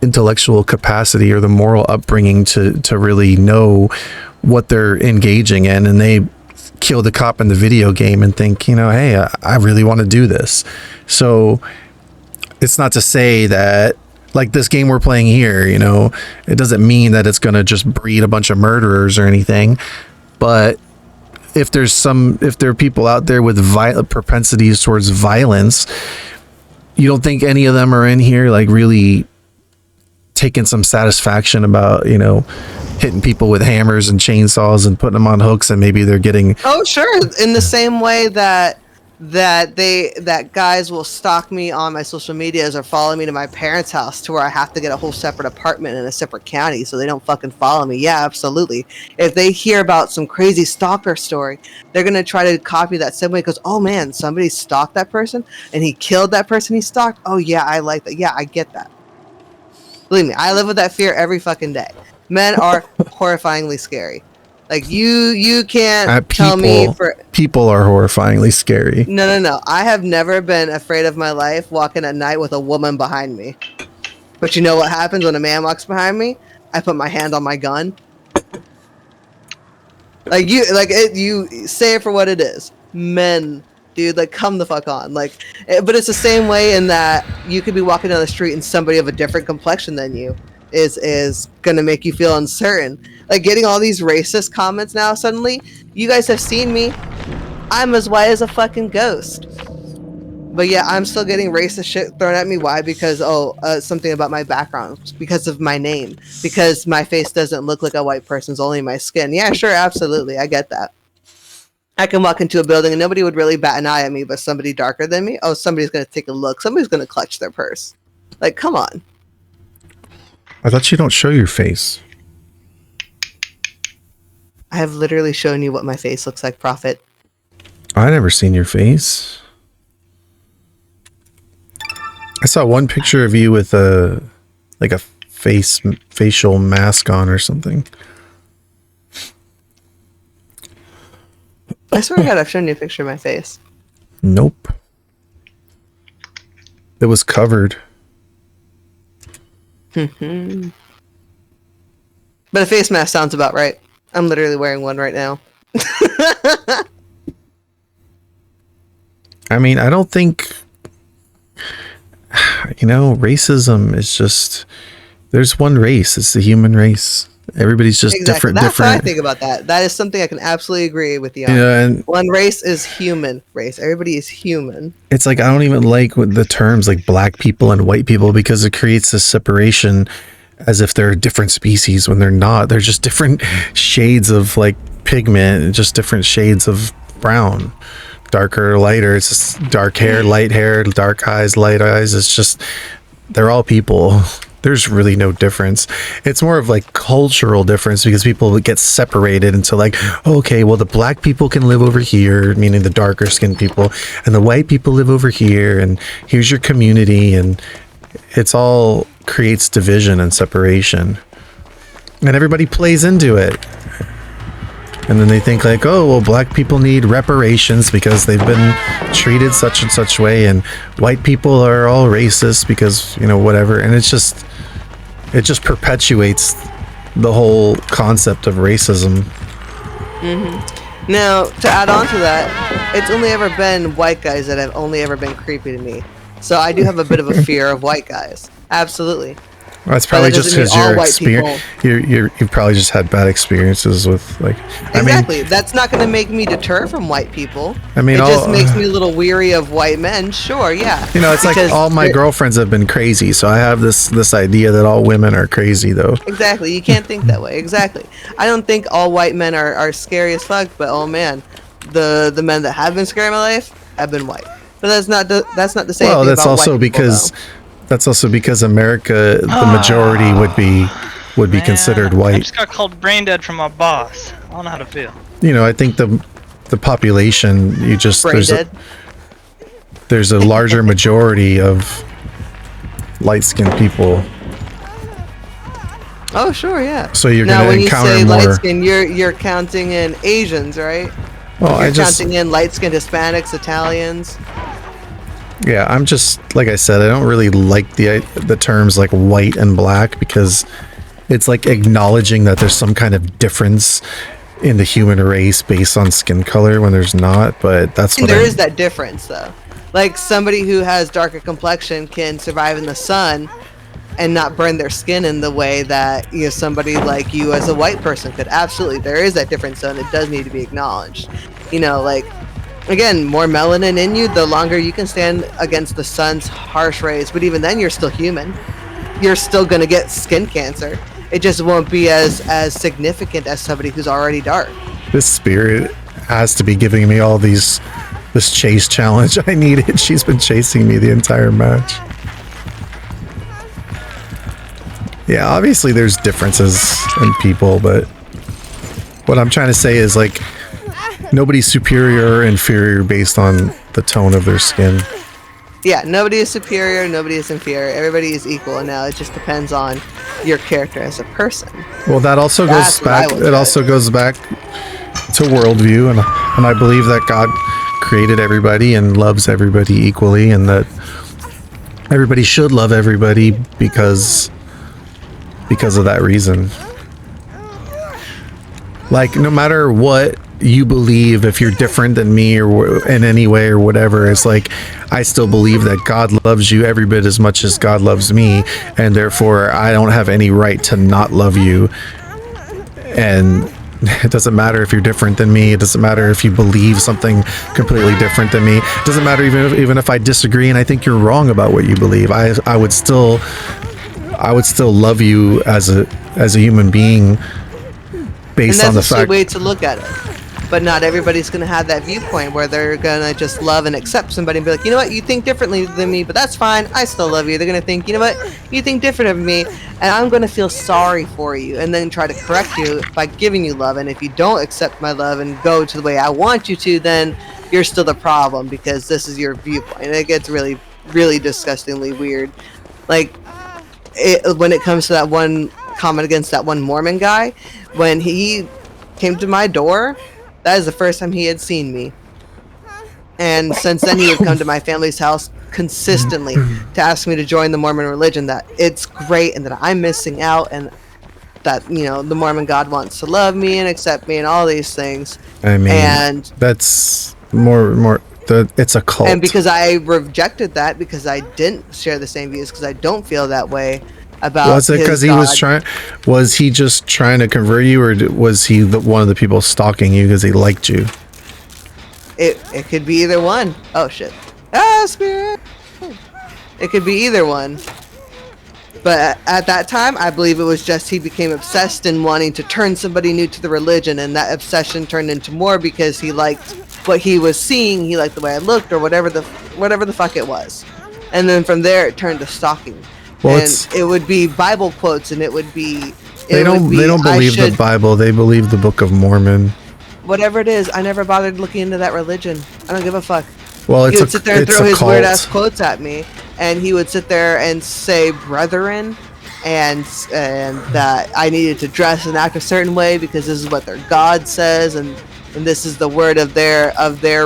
intellectual capacity or the moral upbringing to really know what they're engaging in, and they kill the cop in the video game and think, you know, hey, I really want to do this. So it's not to say that, like this game we're playing here, you know, it doesn't mean that it's going to just breed a bunch of murderers or anything. But if there are people out there with violent propensities towards violence, you don't think any of them are in here like really taking some satisfaction about, you know, hitting people with hammers and chainsaws and putting them on hooks, and maybe they're getting... Oh, sure. In the same way that that guys will stalk me on my social medias or follow me to my parents' house to where I have to get a whole separate apartment in a separate county so they don't fucking follow me. Yeah, absolutely. If they hear about some crazy stalker story, they're gonna try to copy that same way because, oh man, somebody stalked that person and he killed that person he stalked. Oh yeah, I like that. Yeah, I get that. Believe me, I live with that fear every fucking day. Men are horrifyingly scary. Like you can't tell me for people are horrifyingly scary. No. I have never been afraid of my life walking at night with a woman behind me. But you know what happens when a man walks behind me? I put my hand on my gun. You say it for what it is. Men, dude, like come the fuck on. But it's the same way in that you could be walking down the street and somebody of a different complexion than you is gonna make you feel uncertain. Like getting all these racist comments now suddenly. You guys have seen me. I'm as white as a fucking ghost. But yeah, I'm still getting racist shit thrown at me. Why? Because something about my background. Because of my name. Because my face doesn't look like a white person's, only my skin. Yeah, sure, absolutely. I get that. I can walk into a building and nobody would really bat an eye at me, but somebody darker than me, oh, somebody's gonna take a look. Somebody's gonna clutch their purse. Like, come on. I thought you don't show your face. I have literally shown you what my face looks like, Prophet. I never seen your face. I saw one picture of you with a facial mask on or something. I swear to God, I've shown you a picture of my face. Nope. It was covered. But a face mask sounds about right. I'm literally wearing one right now. I mean, I don't think, racism is just, there's one race. It's the human race. Everybody's just exactly. different. That's how I think about that. That is something I can absolutely agree with you on. And one race is human race. Everybody is human. It's like, I don't even like the terms like black people and white people because it creates this separation as if they're different species when they're not. They're just different shades of like pigment and just different shades of brown. Darker, lighter. It's just dark hair, light hair, dark eyes, light eyes. It's just, they're all people. There's really no difference. It's more of like cultural difference because people get separated into like, okay, well the black people can live over here, meaning the darker skinned people, and the white people live over here, and here's your community, and it's all creates division and separation. And everybody plays into it. And then they think like, oh, well, black people need reparations because they've been treated such and such way, and white people are all racist because, whatever. And it just perpetuates the whole concept of racism. Mm-hmm. Now, to add on to that, it's only ever been white guys that have only ever been creepy to me. So I do have a bit of a fear of white guys. Absolutely. Well, that's probably just because you've probably just had bad experiences with Exactly. That's not going to make me deter from white people. I mean, it just makes me a little weary of white men. Sure, yeah. It's like all my girlfriends have been crazy, so I have this idea that all women are crazy, though. Exactly. You can't think that way. Exactly. I don't think all white men are scary as fuck, but oh man, the men that have been scary in my life have been white. But that's not the same. Well, thing that's about also white people, because. Though. That's also because America, the majority would be considered white. I just got called brain dead from my boss. I don't know how to feel. I think the population, there's a larger majority of light-skinned people. Oh sure, yeah. So you're going to encounter when you say more. Light skin, you're counting in Asians, right? Well, you're counting in light-skinned Hispanics, Italians. Yeah, I'm just, like I said, I don't really like the terms like white and black because it's like acknowledging that there's some kind of difference in the human race based on skin color when there's not, but that's what there is that difference though. Like somebody who has darker complexion can survive in the sun and not burn their skin in the way that somebody like you as a white person could. Absolutely, there is that difference though, and it does need to be acknowledged. Again, more melanin in you, the longer you can stand against the sun's harsh rays. But even then, you're still human. You're still going to get skin cancer. It just won't be as significant as somebody who's already dark. This spirit has to be giving me all these This chase challenge I needed. She's been chasing me the entire match. Yeah, obviously there's differences in people, but what I'm trying to say is like nobody's superior or inferior based on the tone of their skin. Yeah, nobody is superior, nobody is inferior. Everybody is equal, and now it just depends on your character as a person. Well, that also goes back. It also goes back to worldview, and I believe that God created everybody and loves everybody equally, and that everybody should love everybody because of that reason. Like, no matter what you believe, if you're different than me or in any way or whatever, it's like I still believe that God loves you every bit as much as God loves me, and therefore I don't have any right to not love you. And it doesn't matter if you're different than me. It doesn't matter if you believe something completely different than me. It doesn't matter even if I disagree and I think you're wrong about what you believe. I would still love you as a human being based on the fact. And that's a way to look at it. But not everybody's going to have that viewpoint where they're going to just love and accept somebody and be like, you know what, you think differently than me, but that's fine. I still love you. They're going to think, you know what, you think different of me, and I'm going to feel sorry for you and then try to correct you by giving you love. And if you don't accept my love and go to the way I want you to, then you're still the problem because this is your viewpoint. And it gets really, really disgustingly weird. Like, when it comes to that one comment against that one Mormon guy, when he came to my door, that is the first time he had seen me. And since then he would come to my family's house consistently to ask me to join the Mormon religion, that it's great and that I'm missing out and that, you know, the Mormon God wants to love me and accept me and all these things. I mean, and that's it's a cult. And because I rejected that, because I didn't share the same views, because I don't feel that way about was it because he was he just trying to convert you, or was he one of the people stalking you because he liked you? It could be either one. Oh shit. Spirit. It could be either one. But at that time, I believe it was just he became obsessed in wanting to turn somebody new to the religion, and that obsession turned into more because he liked what he was seeing, he liked the way I looked, or whatever the fuck it was. And then from there, it turned to stalking. Well, and it would be Bible quotes, and it would be. They don't believe the Bible. They believe the Book of Mormon. Whatever it is, I never bothered looking into that religion. I don't give a fuck. Well, he would sit there and throw his weird ass quotes at me, and he would sit there and say "brethren," and that I needed to dress and act a certain way because this is what their God says, and this is the word of their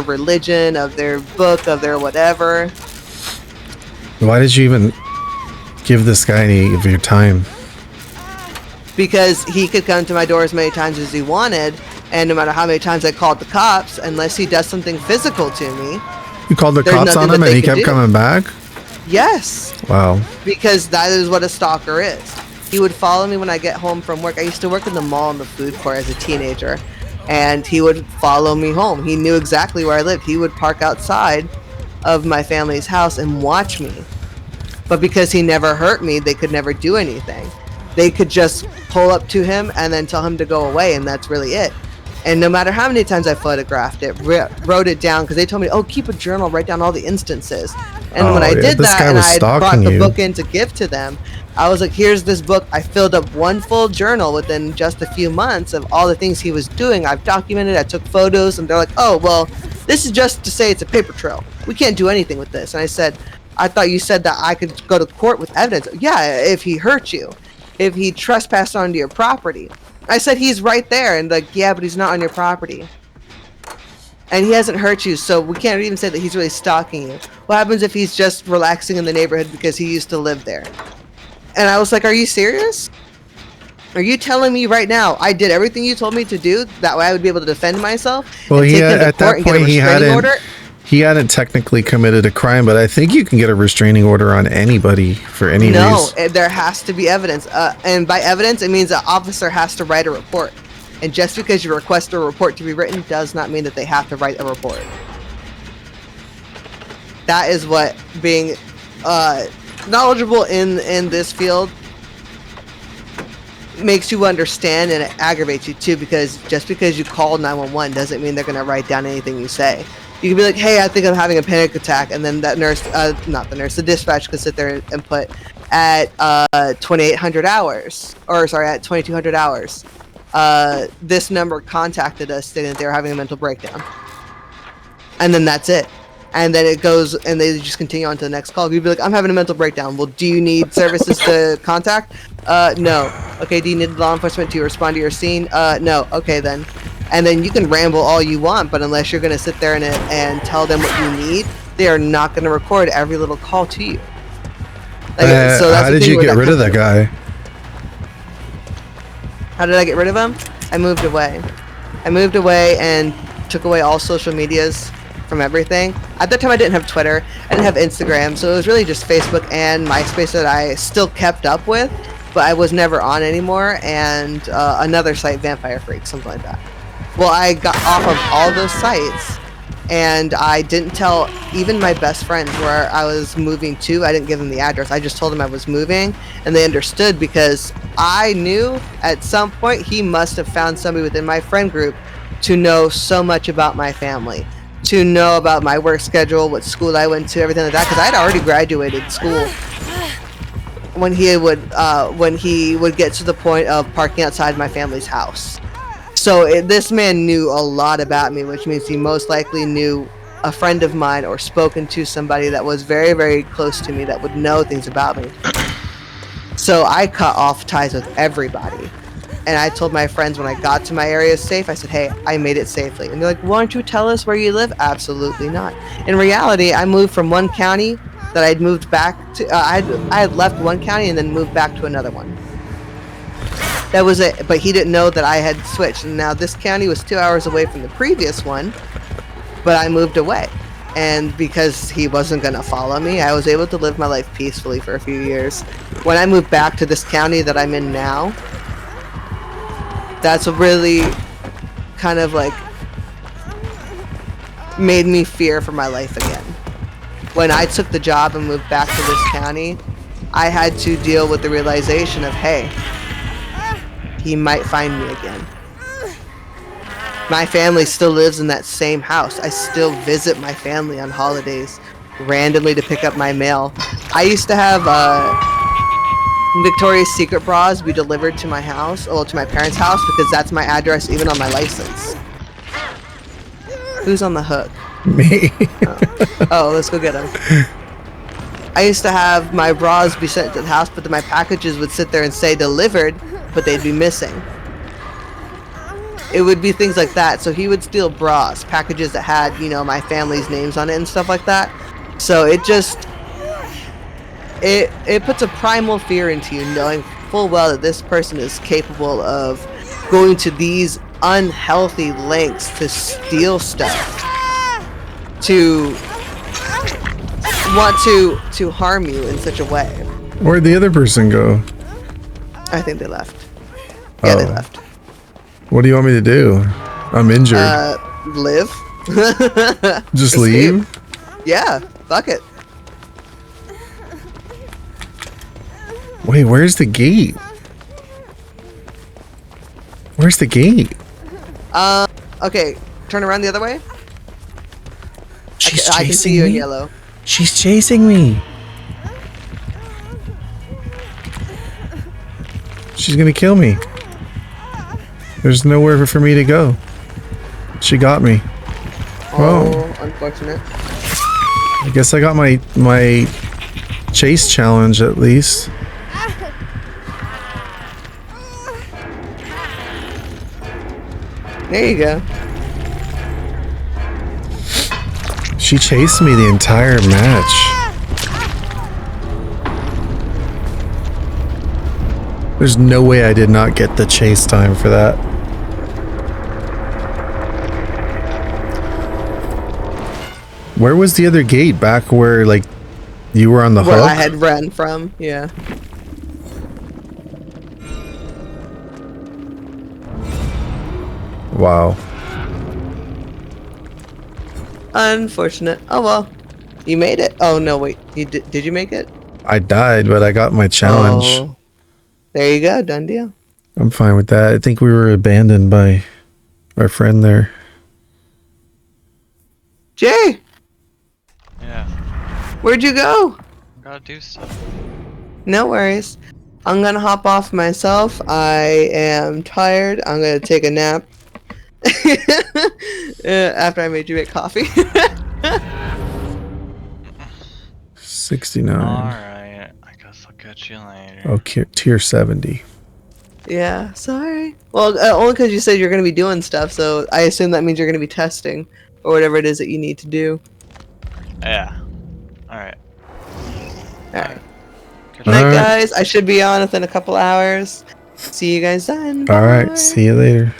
religion, of their book, of their whatever. Why did you even give this guy any of your time? Because he could come to my door as many times as he wanted, and no matter how many times I called the cops, unless he does something physical to me. You called the cops on him and he kept coming back? Yes. Wow. Because that is what a stalker is. He would follow me when I get home from work. I used to work in the mall in the food court as a teenager, and he would follow me home. He knew exactly where I lived. He would park outside of my family's house and watch me. But because he never hurt me, they could never do anything. They could just pull up to him and then tell him to go away, and that's really it. And no matter how many times I photographed it, wrote it down, because they told me, oh, keep a journal, write down all the instances. And when I did that, and I brought the book in to give to them, I was like, here's this book. I filled up one full journal within just a few months of all the things he was doing. I've documented, I took photos, and they're like, oh, well, this is just to say it's a paper trail. We can't do anything with this. And I said, I thought you said that I could go to court with evidence. Yeah, if he hurt you. If he trespassed onto your property. I said, he's right there. And like, yeah, but he's not on your property. And he hasn't hurt you, so we can't even say that he's really stalking you. What happens if he's just relaxing in the neighborhood because he used to live there? And I was like, are you serious? Are you telling me right now I did everything you told me to do? That way I would be able to defend myself? Well, at that point, he hadn't technically committed a crime, but I think you can get a restraining order on anybody for any reason. No, there has to be evidence. And by evidence, it means an officer has to write a report. And just because you request a report to be written does not mean that they have to write a report. That is what being knowledgeable in this field makes you understand, and it aggravates you too, because just because you call 911 doesn't mean they're going to write down anything you say. You could be like, hey, I think I'm having a panic attack, and then that nurse, not the nurse, the dispatch could sit there and put at 2800 hours, or sorry, at 2200 hours. This number contacted us stating that they were having a mental breakdown. And then that's it. And then it goes, and they just continue on to the next call. You'd be like, I'm having a mental breakdown. Well, do you need services to contact? No. Okay, do you need law enforcement to respond to your scene? No. Okay, then. And then you can ramble all you want, but unless you're going to sit there and tell them what you need, they are not going to record every little call to you. Like, so how did you get rid of that guy? How did I get rid of him? I moved away. I moved away and took away all social medias from everything. At that time, I didn't have Twitter. I didn't have Instagram, so it was really just Facebook and MySpace that I still kept up with, but I was never on anymore, and another site, Vampire Freak, something like that. Well, I got off of all those sites, and I didn't tell even my best friends where I was moving to. I didn't give them the address. I just told them I was moving, and they understood because I knew at some point he must have found somebody within my friend group to know so much about my family, to know about my work schedule, what school I went to, everything like that, because I had already graduated school when he would get to the point of parking outside my family's house. So this man knew a lot about me, which means he most likely knew a friend of mine or spoken to somebody that was very, very close to me that would know things about me. So I cut off ties with everybody. And I told my friends when I got to my area safe, I said, hey, I made it safely. And they're like, why don't you tell us where you live? Absolutely not. In reality, I moved from one county that I'd moved back to. I had left one county and then moved back to another one. That was it. But he didn't know that I had switched. And now this county was 2 hours away from the previous one, but I moved away. And because he wasn't going to follow me, I was able to live my life peacefully for a few years. When I moved back to this county that I'm in now, that's what really kind of like made me fear for my life again. When I took the job and moved back to this county, I had to deal with the realization of, hey, he might find me again. My family still lives in that same house. I still visit my family on holidays randomly to pick up my mail. I used to have Victoria's Secret bras be delivered to my house, well, to my parents' house, because that's my address even on my license. Who's on the hook? Me. Oh, let's go get him. I used to have my bras be sent to the house, but then my packages would sit there and say delivered, but they'd be missing. It would be things like that. So he would steal bras, packages that had, you know, my family's names on it and stuff like that. So it just... It puts a primal fear into you, knowing full well that this person is capable of going to these unhealthy lengths to steal stuff, to want to harm you in such a way. Where'd the other person go? I think they left. Yeah, they left. What do you want me to do? I'm injured. Live. Just leave? Yeah, fuck it. Wait, where's the gate? Where's the gate? Okay, turn around the other way. She's I can see you in yellow. She's chasing me. She's gonna kill me. There's nowhere for me to go. She got me. Oh, unfortunate. I guess I got my chase challenge at least. There you go. She chased me the entire match. There's no way I did not get the chase time for that. Where was the other gate? Back where, like, you were on the hook? Where I had run from, yeah. Wow. Unfortunate. Oh well. You made it. Oh no, wait. You did you make it? I died, but I got my challenge. Oh. There you go, done deal. I'm fine with that. I think we were abandoned by our friend there. Jay, Yeah. where'd you go? Gotta do stuff. No worries. I'm gonna hop off myself. I am tired. I'm gonna take a nap. After I made you make coffee. 69. Alright, I guess I'll catch you later. Okay, tier 70. Yeah, sorry. Well, only because you said you're gonna be doing stuff, so I assume that means you're gonna be testing or whatever it is that you need to do. Yeah. Alright. Alright. Good night, guys. I should be on within a couple hours. See you guys then. Alright, Bye. see you later.